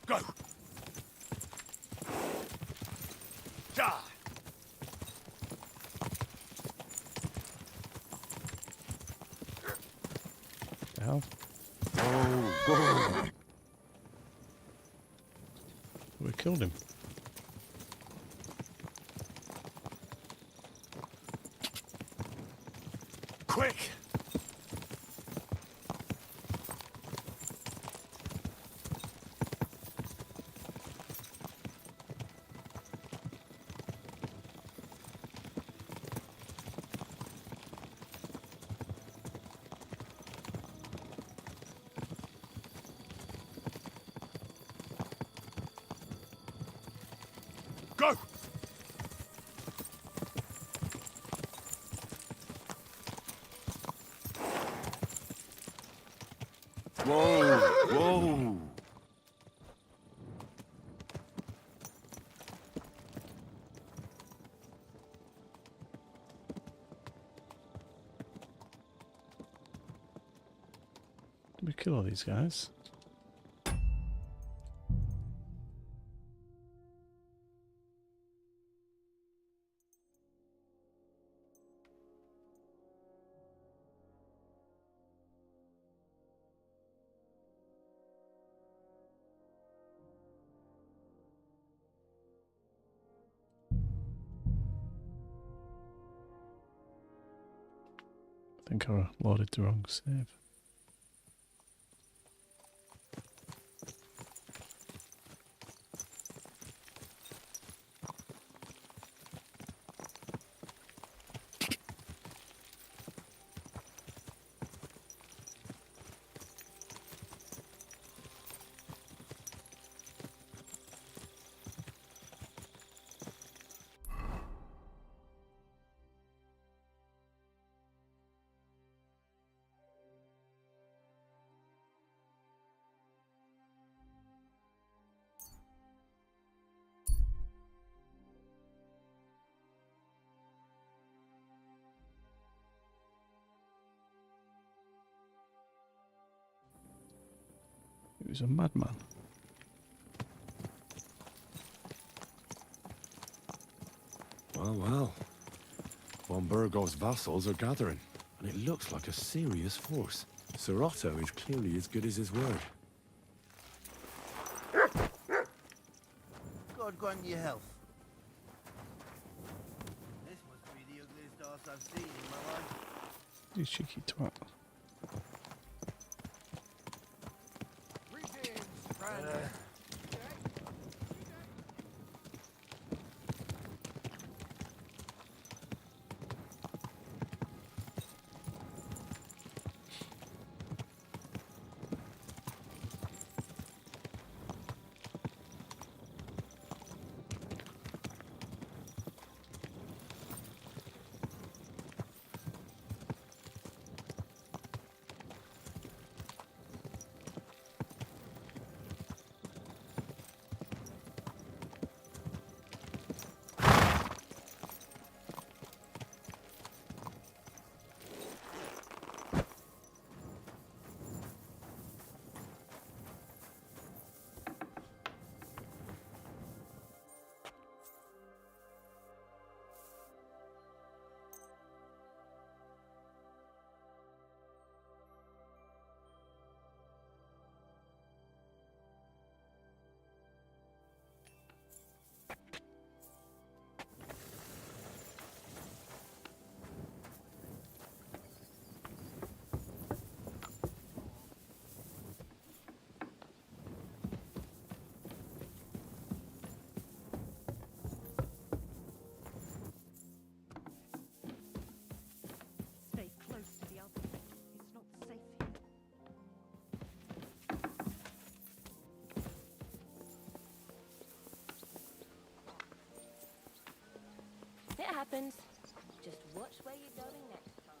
Go! Ja! The hell? Oh, We killed him. Quick! Go! Whoa! Whoa! Did we kill all these guys? I think I loaded the wrong save. He was a madman. Well, well. Von Burgov's vassals are gathering, and it looks like a serious force. Sir Otto is clearly as good as his word. God grant you health. This must be the ugliest horse I've seen in my life. You cheeky twat. happens. Just watch where you're going next time.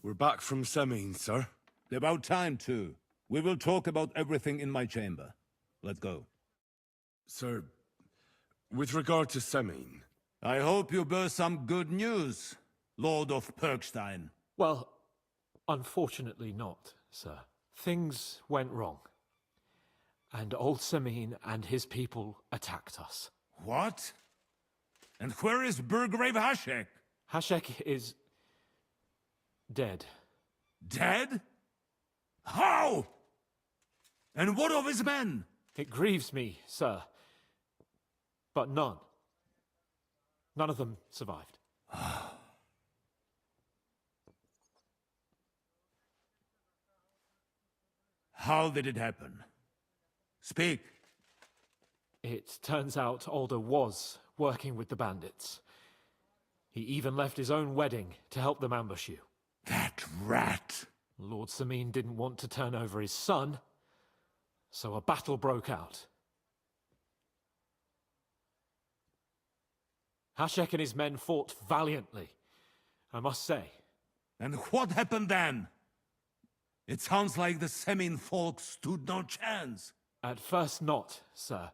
We're back from Semine, sir. About time, too. We will talk about everything in my chamber. Let's go. Sir, with regard to Semine... I hope you bear some good news, Lord of Perkstein. Well, unfortunately not, sir. Things went wrong. And old Semine and his people attacked us. What? And where is Burgrave Hashek? Hashek is... dead. Dead? How? And what of his men? It grieves me, sir. But none of them survived. How did it happen? Speak. It turns out Alder was working with the bandits. He even left his own wedding to help them ambush you. That rat! Lord Semine didn't want to turn over his son, so a battle broke out. Hashek and his men fought valiantly, I must say. And what happened then? It sounds like the Semine folk stood no chance. At first not, sir.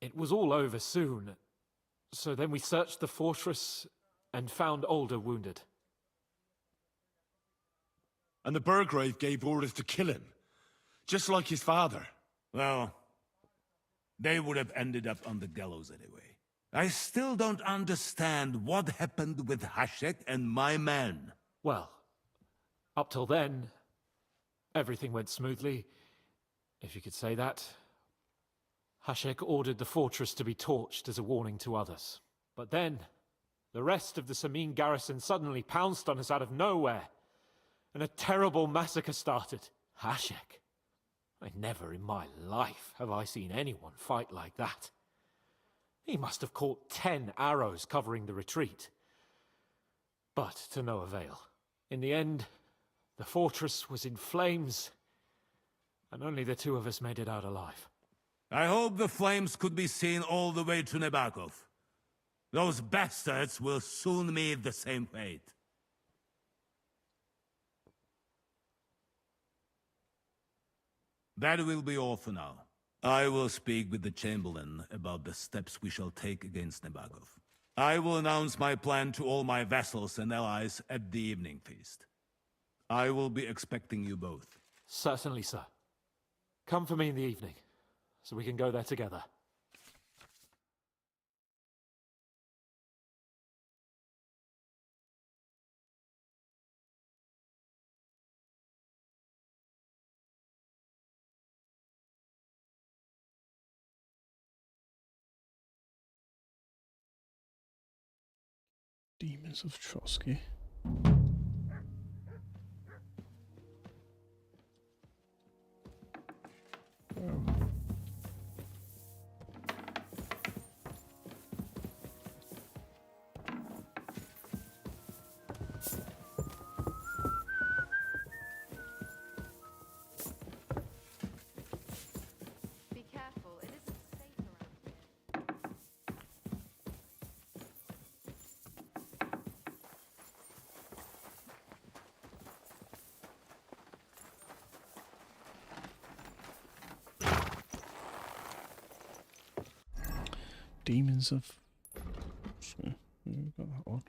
It was all over soon. So then we searched the fortress and found Alder wounded. And the Burgrave gave orders to kill him, just like his father. Well, they would have ended up on the gallows anyway. I still don't understand what happened with Hashek and my men. Well, up till then, everything went smoothly, if you could say that. Hashek ordered the fortress to be torched as a warning to others. But then, the rest of the Semine garrison suddenly pounced on us out of nowhere, and a terrible massacre started. Hashek. Never in my life have I seen anyone fight like that. He must have caught 10 arrows covering the retreat. But to no avail. In the end, the fortress was in flames, and only the two of us made it out alive. I hope the flames could be seen all the way to Nebakov. Those bastards will soon meet the same fate. That will be all for now. I will speak with the Chamberlain about the steps we shall take against Nebakov. I will announce my plan to all my vassals and allies at the evening feast. I will be expecting you both. Certainly, sir. Come for me in the evening, so we can go there together. Demons of Trotsky. Be careful, it isn't safe around here. Demons of... So, we've got that one.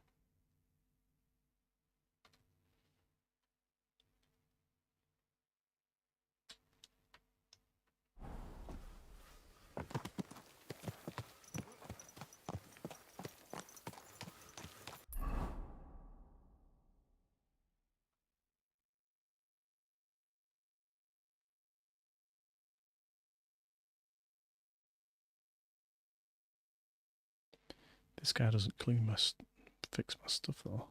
This guy doesn't clean my... fix my stuff though.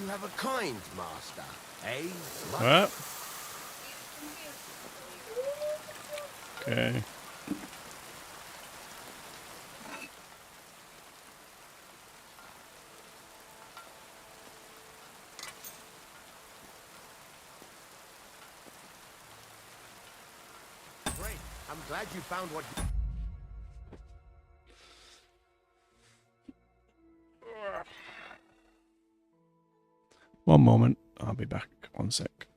You have a kind master, eh? What? Okay. Great. I'm glad you found what. One moment. I'll be back. One sec.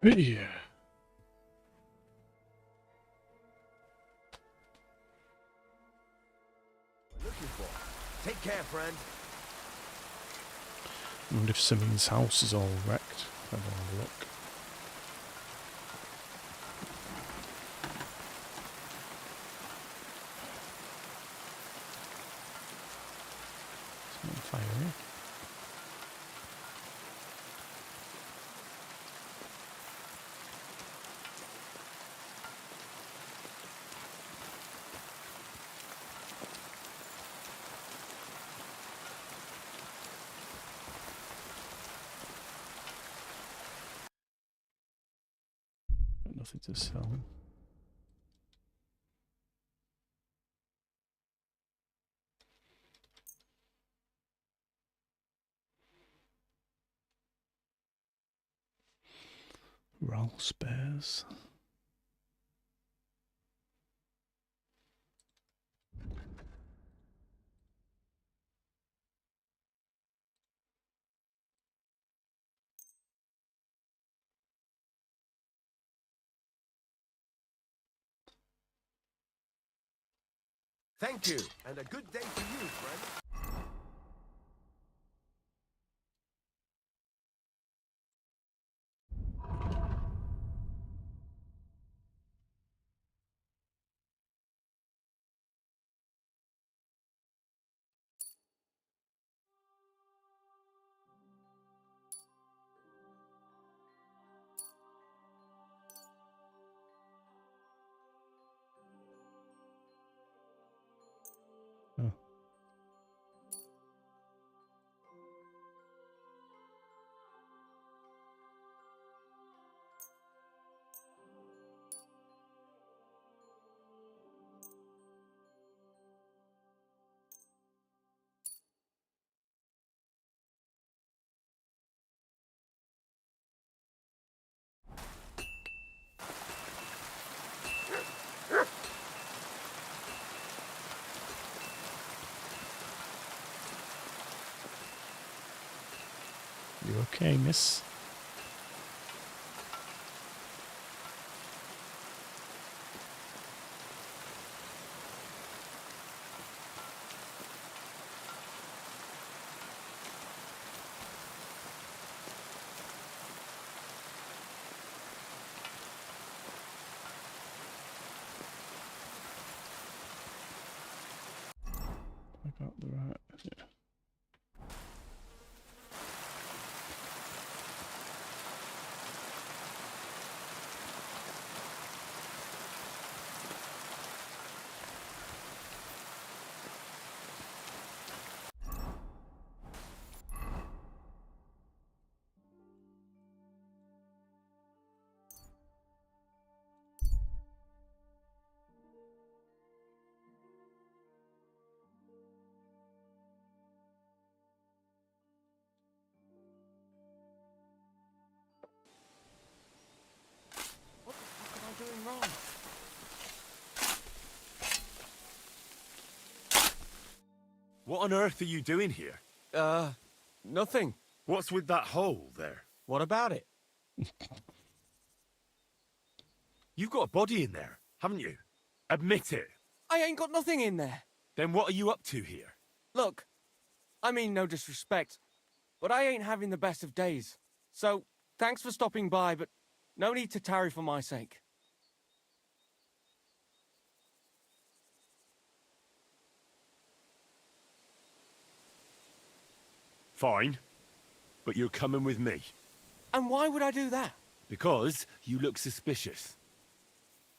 Yeah. Looking for. Take care, friend. I wonder if Simmons' house is all wrecked. Have a look. It's not fire. Got nothing to sell. Rawl spares. Thank you, and a good day to you, friend. You okay, miss? I got the right. Yeah. What the fuck am I doing wrong? What on earth are you doing here? Nothing. What's with that hole there? What about it? You've got a body in there, haven't you? Admit it. I ain't got nothing in there. Then what are you up to here? Look, I mean no disrespect, but I ain't having the best of days. So, thanks for stopping by, but no need to tarry for my sake. Fine. But you're coming with me. And why would I do that? Because you look suspicious.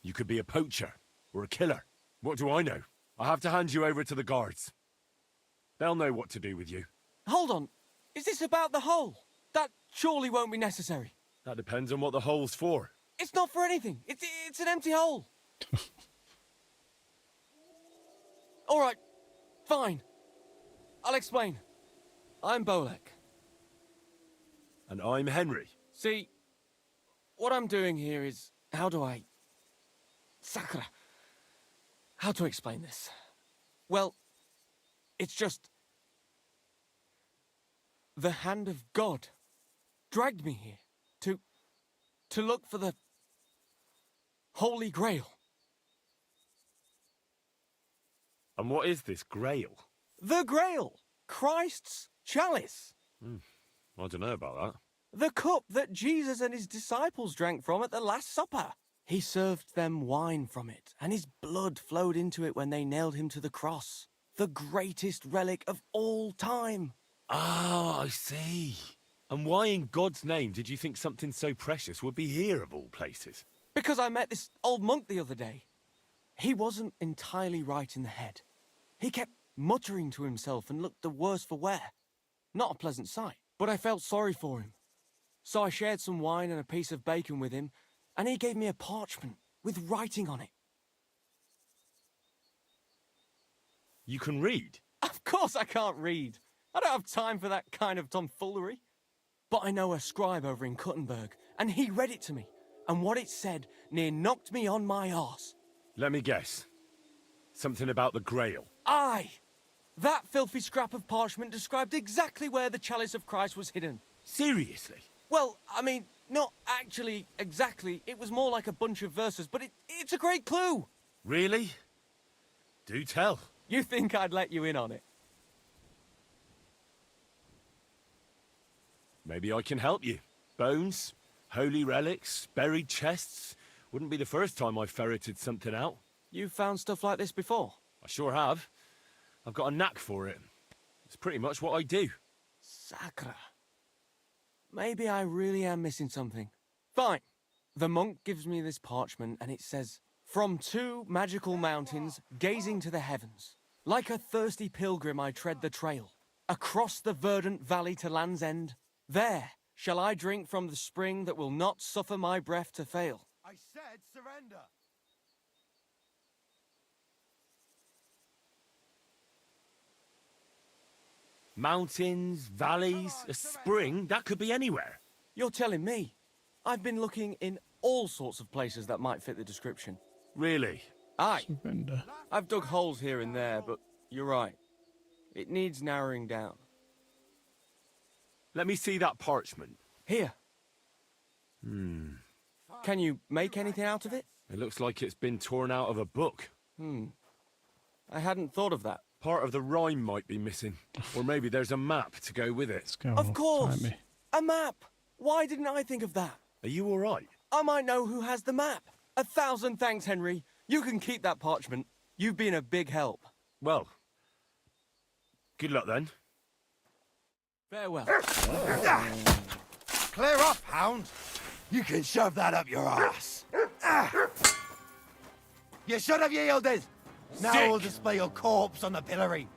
You could be a poacher, or a killer. What do I know? I have to hand you over to the guards. They'll know what to do with you. Hold on. Is this about the hole? That surely won't be necessary. That depends on what the hole's for. It's not for anything. It's an empty hole. All right. Fine. I'll explain. I'm Bolek. And I'm Henry. See, what I'm doing here is... How do I... Sakura. How to explain this? Well, it's just... The hand of God dragged me here to look for the Holy Grail. And what is this Grail? The Grail! Christ's chalice! I don't know about that. The cup that Jesus and his disciples drank from at the Last Supper. He served them wine from it, and his blood flowed into it when they nailed him to the cross. The greatest relic of all time. Ah, I see. And why in God's name did you think something so precious would be here of all places? Because I met this old monk the other day. He wasn't entirely right in the head. He kept muttering to himself and looked the worse for wear. Not a pleasant sight, but I felt sorry for him. So I shared some wine and a piece of bacon with him, and he gave me a parchment with writing on it. You can read? Of course I can't read. I don't have time for that kind of tomfoolery. But I know a scribe over in Kuttenberg, and he read it to me. And what it said near knocked me on my arse. Let me guess. Something about the Grail. Aye! That filthy scrap of parchment described exactly where the chalice of Christ was hidden. Seriously? Well, I mean, not actually exactly. It was more like a bunch of verses, but it's a great clue. Really? Do tell. You think I'd let you in on it? Maybe I can help you. Bones, holy relics, buried chests. Wouldn't be the first time I ferreted something out. You've found stuff like this before? I sure have. I've got a knack for it. It's pretty much what I do. Sakura. Maybe I really am missing something. Fine. The monk gives me this parchment and it says, "From two magical mountains, gazing to the heavens. Like a thirsty pilgrim I tread the trail. Across the verdant valley to Land's End. There shall I drink from the spring that will not suffer my breath to fail." I said surrender. Mountains, valleys, a spring, that could be anywhere. You're telling me. I've been looking in all sorts of places that might fit the description. Really? Aye. Surrender. I've dug holes here and there, but you're right. It needs narrowing down. Let me see that parchment. Here. Hmm. Can you make anything out of it? It looks like it's been torn out of a book. I hadn't thought of that. Part of the rhyme might be missing. Or maybe there's a map to go with it. Of course! A map! Why didn't I think of that? Are you all right? I might know who has the map. 1,000 thanks, Henry. You can keep that parchment. You've been a big help. Well, good luck then. Farewell. Clear up, hound! You can shove that up your ass. You should have yielded! Now Sick. we'll display your corpse on the pillory.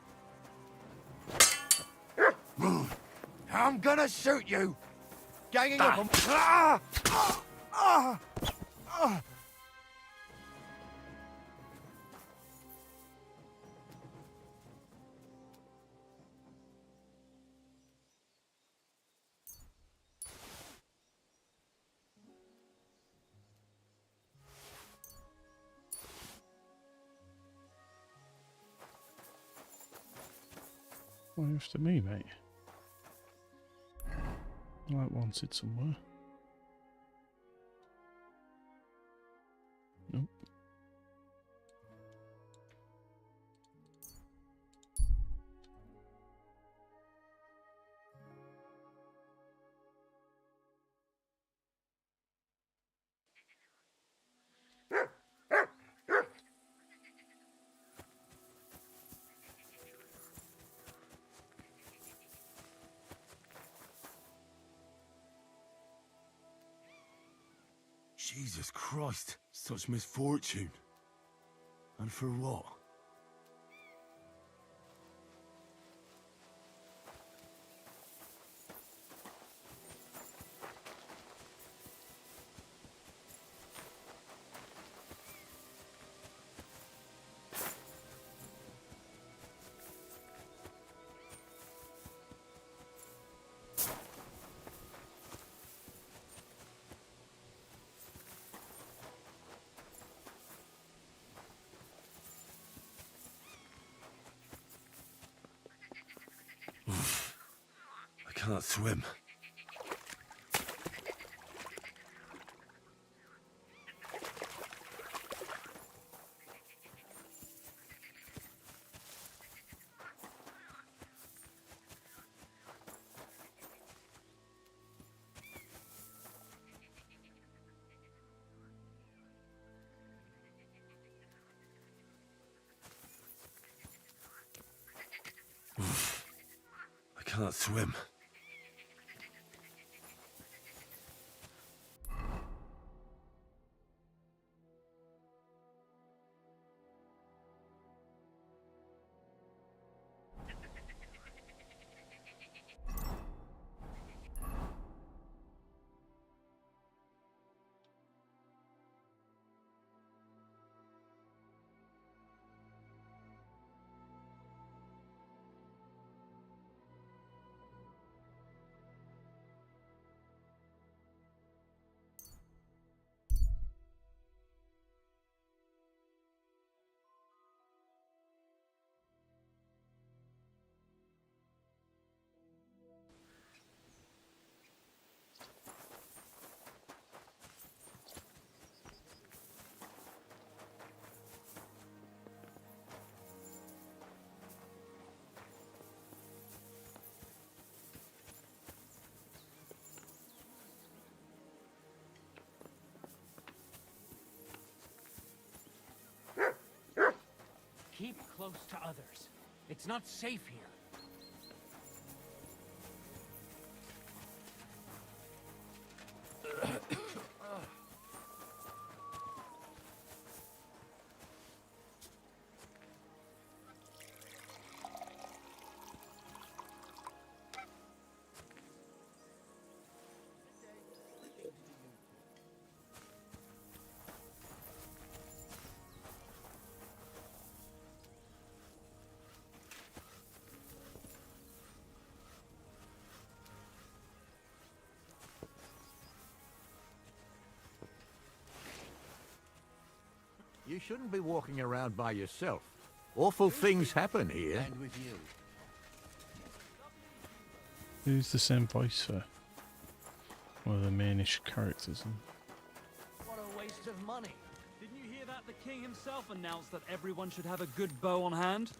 I'm gonna shoot you! Ganging up on... Well, it's to me, mate. Light wanted somewhere. Nope. Jesus Christ, such misfortune. And for what? I can't swim. I can't swim. Keep close to others. It's not safe here. You shouldn't be walking around by yourself. Awful things happen here. And with you. Who's the same voice for one of the mainish characters? What a waste of money. Didn't you hear that the king himself announced that everyone should have a good bow on hand?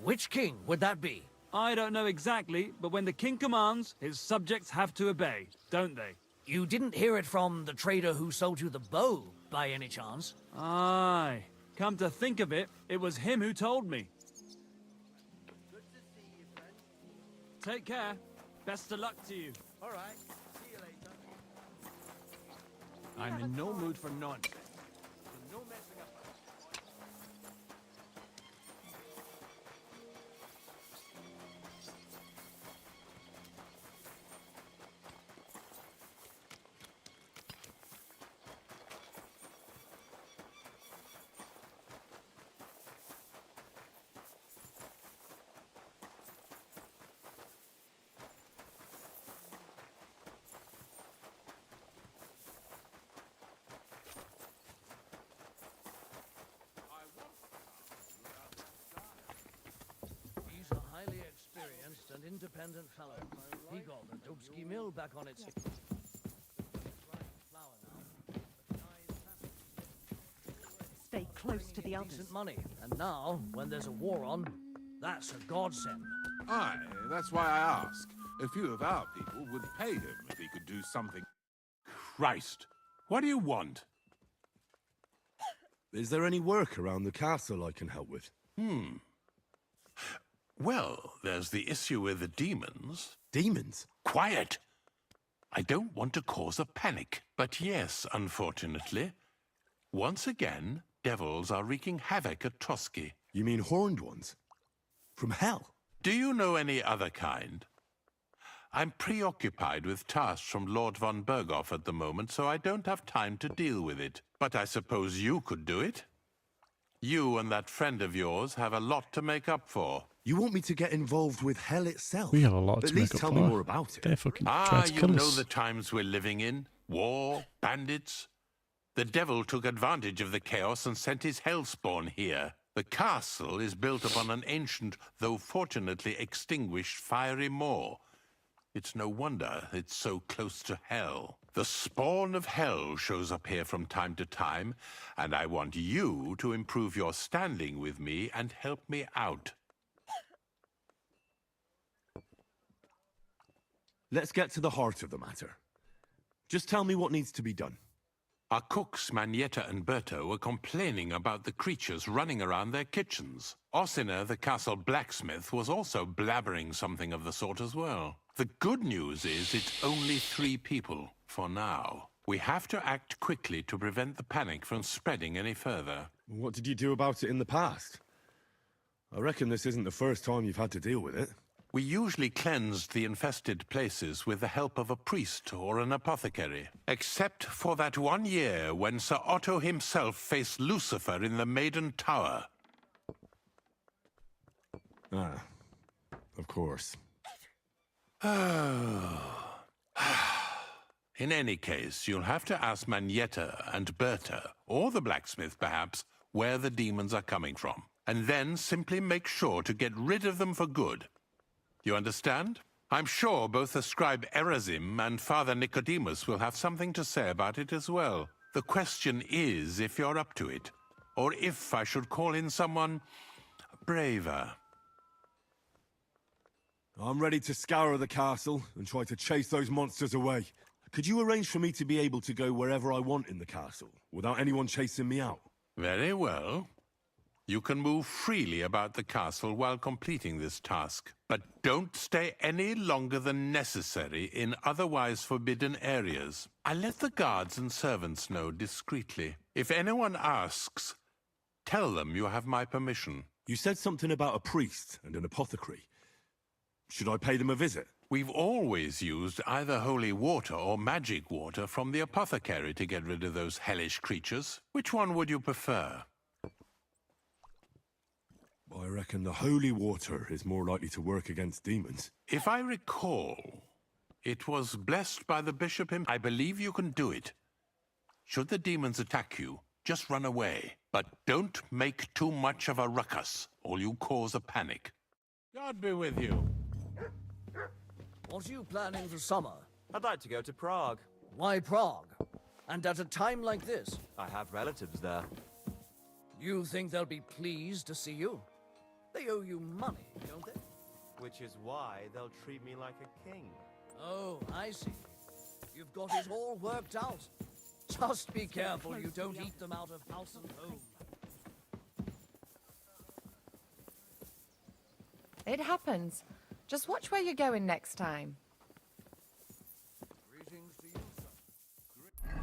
Which king would that be? I don't know exactly, but when the king commands, his subjects have to obey, don't they? You didn't hear it from the trader who sold you the bow, by any chance? Aye. Come to think of it, it was him who told me. Take care. Best of luck to you. All right. See you later. I'm in no mood for nonsense. No messing up. He's a highly experienced and independent fellow. He got the Dubsky mill back on its... Stay close to the others. Decent money, and now, when there's a war on, that's a godsend. Aye, that's why I ask. A few of our people would pay him if he could do something. Christ, what do you want? Is there any work around the castle I can help with? Well, there's the issue with the demons. Demons? Quiet! I don't want to cause a panic, but yes, unfortunately. Once again, devils are wreaking havoc at Trotsky. You mean horned ones? From hell? Do you know any other kind? I'm preoccupied with tasks from Lord von Berghoff at the moment, so I don't have time to deal with it. But I suppose you could do it? You and that friend of yours have a lot to make up for. You want me to get involved with hell itself? We have a lot At to least make up tell for. me more about it. They're fucking Ah, trying to you kill know us. the times we're living in. War, bandits. The devil took advantage of the chaos and sent his hellspawn here. The castle is built upon an ancient, though fortunately extinguished, fiery moor. It's no wonder it's so close to hell. The spawn of hell shows up here from time to time, and I want you to improve your standing with me and help me out. Let's get to the heart of the matter. Just tell me what needs to be done. Our cooks, Manietta and Berto, were complaining about the creatures running around their kitchens. Ossina, the castle blacksmith, was also blabbering something of the sort as well. The good news is it's only 3 people, for now. We have to act quickly to prevent the panic from spreading any further. What did you do about it in the past? I reckon this isn't the first time you've had to deal with it. We usually cleansed the infested places with the help of a priest or an apothecary. Except for that one year when Sir Otto himself faced Lucifer in the Maiden Tower. Ah, of course. In any case, you'll have to ask Manietta and Berta, or the blacksmith perhaps, where the demons are coming from. And then simply make sure to get rid of them for good. You understand? I'm sure both the scribe Erazim and Father Nicodemus will have something to say about it as well. The question is if you're up to it, or if I should call in someone braver. I'm ready to scour the castle and try to chase those monsters away. Could you arrange for me to be able to go wherever I want in the castle, without anyone chasing me out? Very well. You can move freely about the castle while completing this task, but don't stay any longer than necessary in otherwise forbidden areas. I'll let the guards and servants know discreetly. If anyone asks, tell them you have my permission. You said something about a priest and an apothecary. Should I pay them a visit? We've always used either holy water or magic water from the apothecary to get rid of those hellish creatures. Which one would you prefer? I reckon the holy water is more likely to work against demons. If I recall, it was blessed by the bishop himself. I believe you can do it. Should the demons attack you, just run away. But don't make too much of a ruckus, or you cause a panic. God be with you. What are you planning for summer? I'd like to go to Prague. Why Prague? And at a time like this? I have relatives there. You think they'll be pleased to see you? They owe you money, don't they? Which is why they'll treat me like a king. Oh, I see. You've got it all worked out. Just be careful you don't eat them out of house and home. It happens. Just watch where you're going next time. Greetings to you, sir.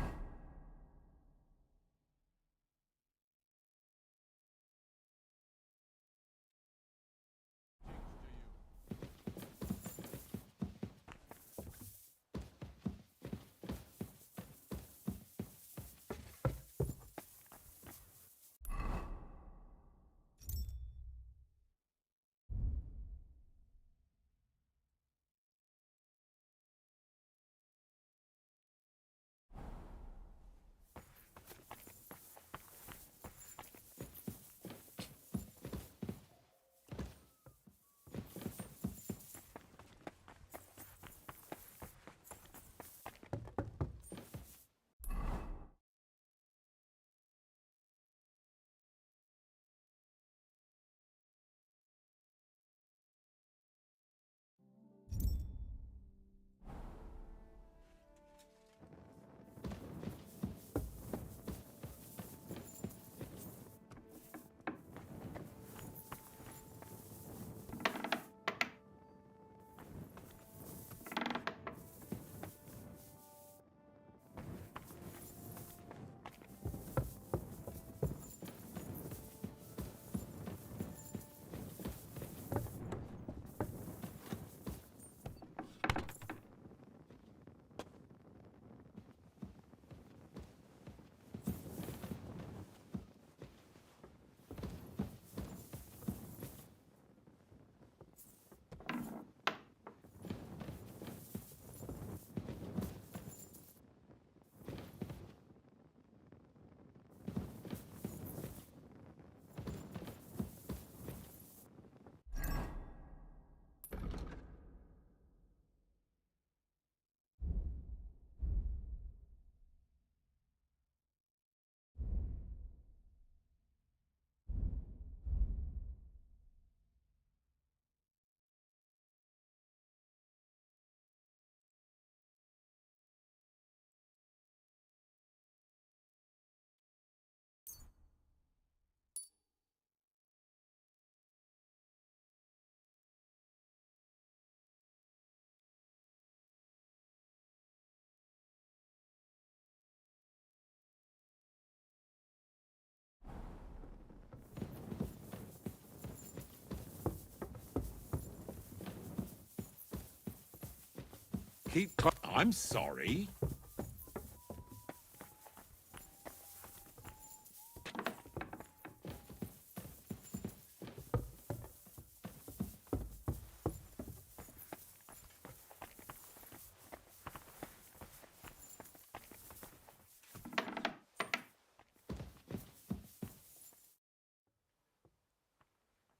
I'm sorry.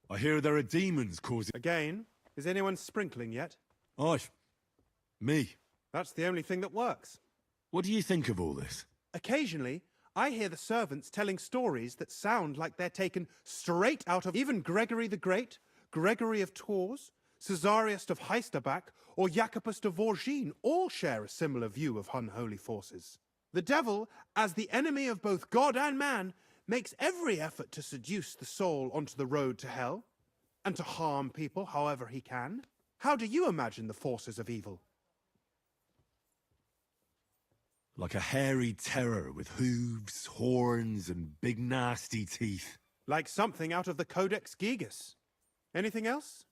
I hear there are demons causing... Again? Is anyone sprinkling yet? Me. That's the only thing that works. What do you think of all this? Occasionally, I hear the servants telling stories that sound like they're taken straight out of even Gregory the Great, Gregory of Tours, Caesarius of Heisterbach, or Jacobus de Vorgine all share a similar view of unholy forces. The devil, as the enemy of both God and man, makes every effort to seduce the soul onto the road to hell, and to harm people however he can. How do you imagine the forces of evil? Like a hairy terror with hooves, horns, and big nasty teeth. Like something out of the Codex Gigas. Anything else?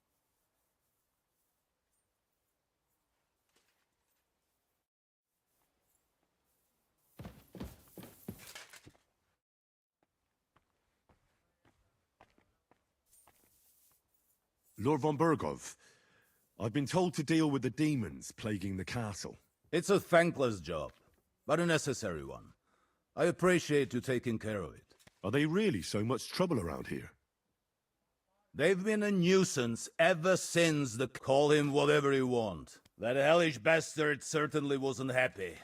Lord von Burgov, I've been told to deal with the demons plaguing the castle. It's a thankless job, but a necessary one. I appreciate you taking care of it. Are they really so much trouble around here? They've been a nuisance ever since the... Call him whatever you want. That hellish bastard certainly wasn't happy.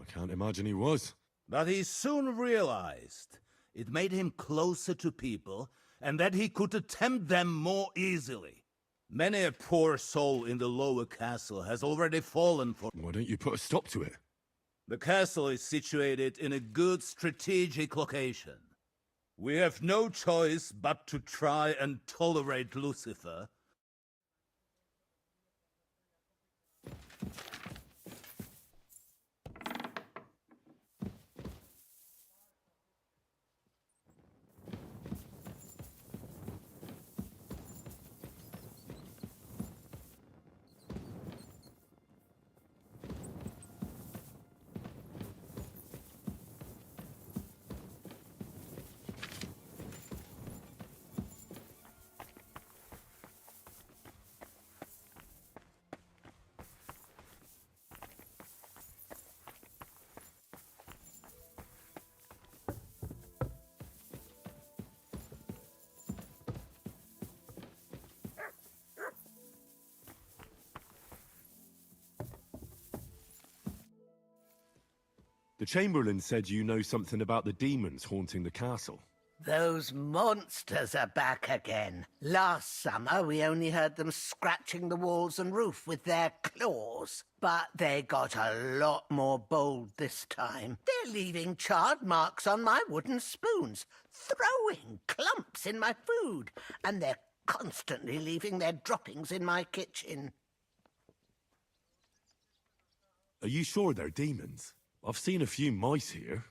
I can't imagine he was. But he soon realized it made him closer to people, and that he could attempt them more easily. Many a poor soul in the lower castle has already fallen for... Why don't you put a stop to it? The castle is situated in a good strategic location. We have no choice but to try and tolerate Lucifer. The Chamberlain said you know something about the demons haunting the castle. Those monsters are back again. Last summer, we only heard them scratching the walls and roof with their claws. But they got a lot more bold this time. They're leaving charred marks on my wooden spoons, throwing clumps in my food, and they're constantly leaving their droppings in my kitchen. Are you sure they're demons? I've seen a few mice here.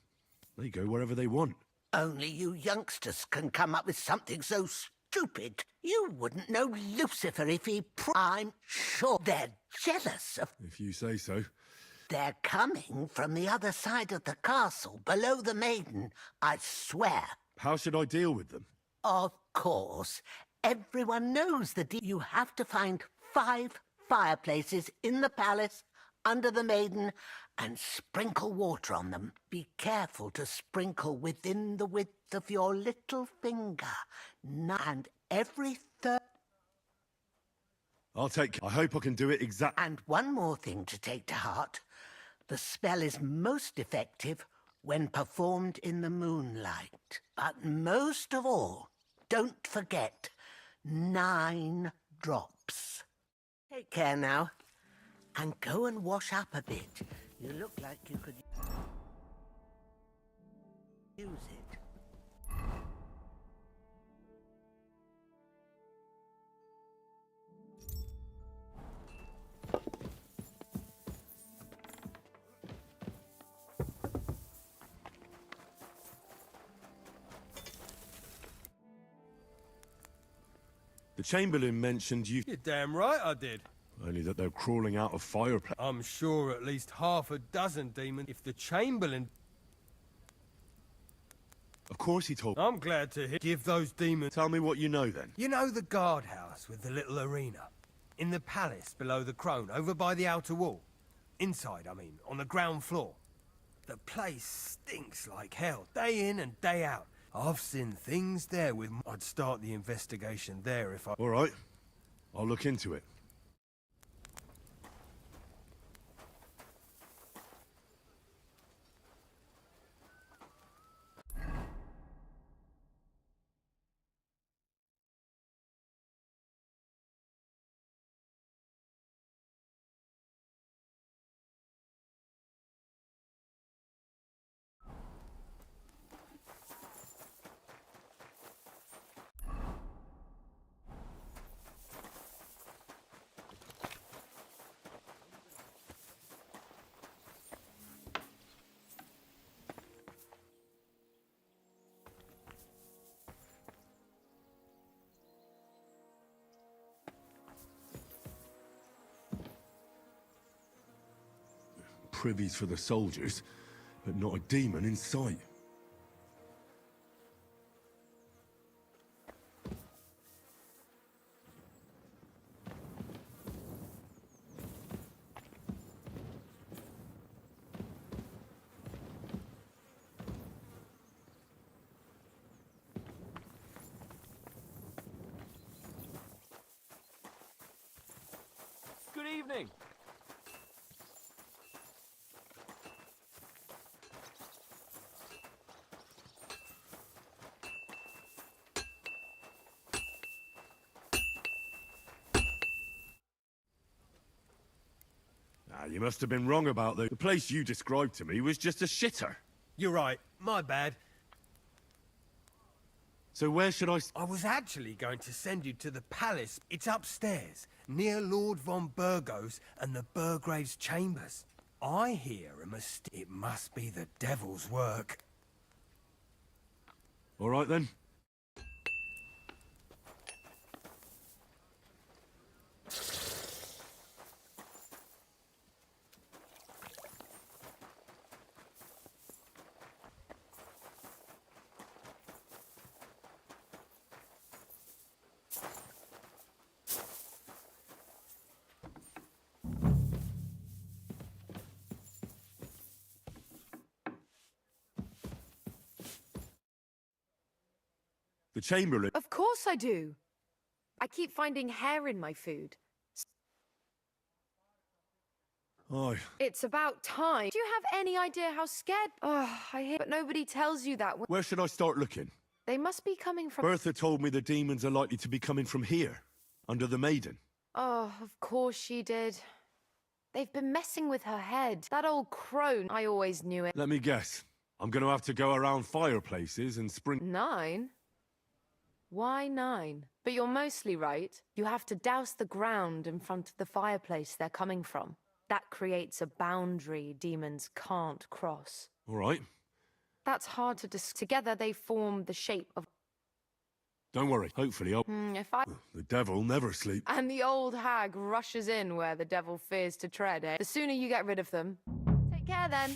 They go wherever they want. Only you youngsters can come up with something so stupid. You wouldn't know Lucifer if he... I'm sure they're jealous of... If you say so. They're coming from the other side of the castle, below the maiden, I swear. How should I deal with them? Of course. Everyone knows you have to find 5 fireplaces in the palace, under the maiden, and sprinkle water on them. Be careful to sprinkle within the width of your little finger. And every third... I hope I can do it exactly. And one more thing to take to heart. The spell is most effective when performed in the moonlight. But most of all, don't forget, 9 drops. Take care now. And go and wash up a bit. You look like you could use it. The Chamberlain mentioned you... You're damn right I did. Only that they're crawling out of fireplace. I'm sure at least half a dozen demons. If the Chamberlain... Of course he told... I'm glad to hear. Give those demons... Tell me what you know then. You know the guardhouse with the little arena? In the palace below the Crone, over by the outer wall? Inside, I mean, on the ground floor. The place stinks like hell, day in and day out. I've seen things there with... I'd start the investigation there if I... All right. I'll look into it. Privies for the soldiers, but not a demon in sight. Ah, you must have been wrong about the place you described to me was just a shitter. You're right. My bad. So where should I... I was actually going to send you to the palace. It's upstairs, near Lord von Burgos and the Burgrave's chambers. I hear it must be the devil's work. All right, then. The Chamberlain... Of course I do. I keep finding hair in my food. Oh. It's about time. Do you have any idea how scared... Oh, I hear... But nobody tells you that. Where should I start looking? They must be coming from... Bertha told me the demons are likely to be coming from here, under the Maiden. Oh, of course she did. They've been messing with her head. That old crone, I always knew it. Let me guess. I'm going to have to go around fireplaces and spring... 9? Why 9? But you're mostly right. You have to douse the ground in front of the fireplace they're coming from. That creates a boundary demons can't cross. All right. That's hard to together they form the shape of... Don't worry. Hopefully I'll... if I... The devil never sleeps. And the old hag rushes in where the devil fears to tread, eh? The sooner you get rid of them. Take care, then.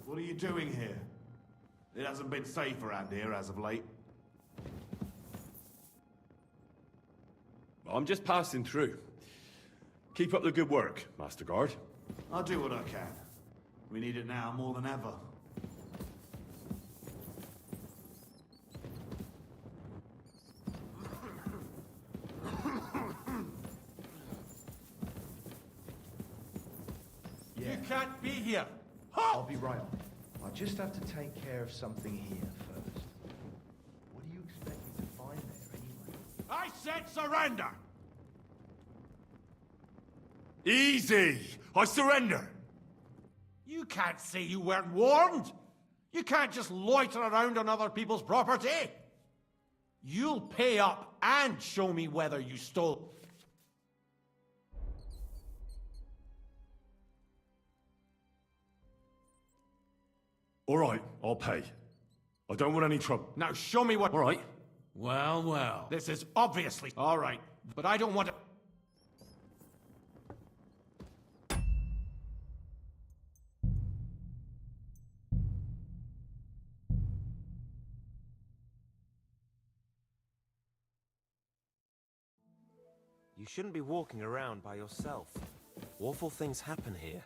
What are you doing here? It hasn't been safe around here as of late. I'm just passing through. Keep up the good work, Master Guard. I'll do what I can. We need it now more than ever. You can't be here. I'll be right on it. I just have to take care of something here first. What do you expect me to find there anyway? I said surrender! Easy! I surrender! You can't say you weren't warned! You can't just loiter around on other people's property! You'll pay up and show me whether you stole... All right, I'll pay. I don't want any trouble. Now show me what... All right. Well, well. This is obviously... All right, but I don't want to... You shouldn't be walking around by yourself. Awful things happen here.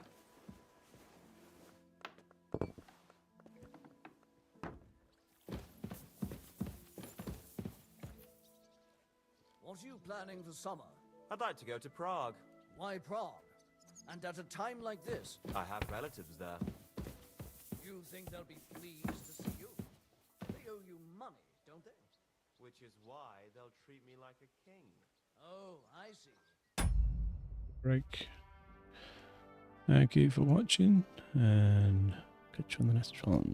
What are you planning for summer? I'd like to go to Prague. Why Prague? And at a time like this? I have relatives there. You think they'll be pleased to see you? They owe you money, don't they? Which is why they'll treat me like a king. Oh, I see. Break. Thank you for watching, and catch you on the next one.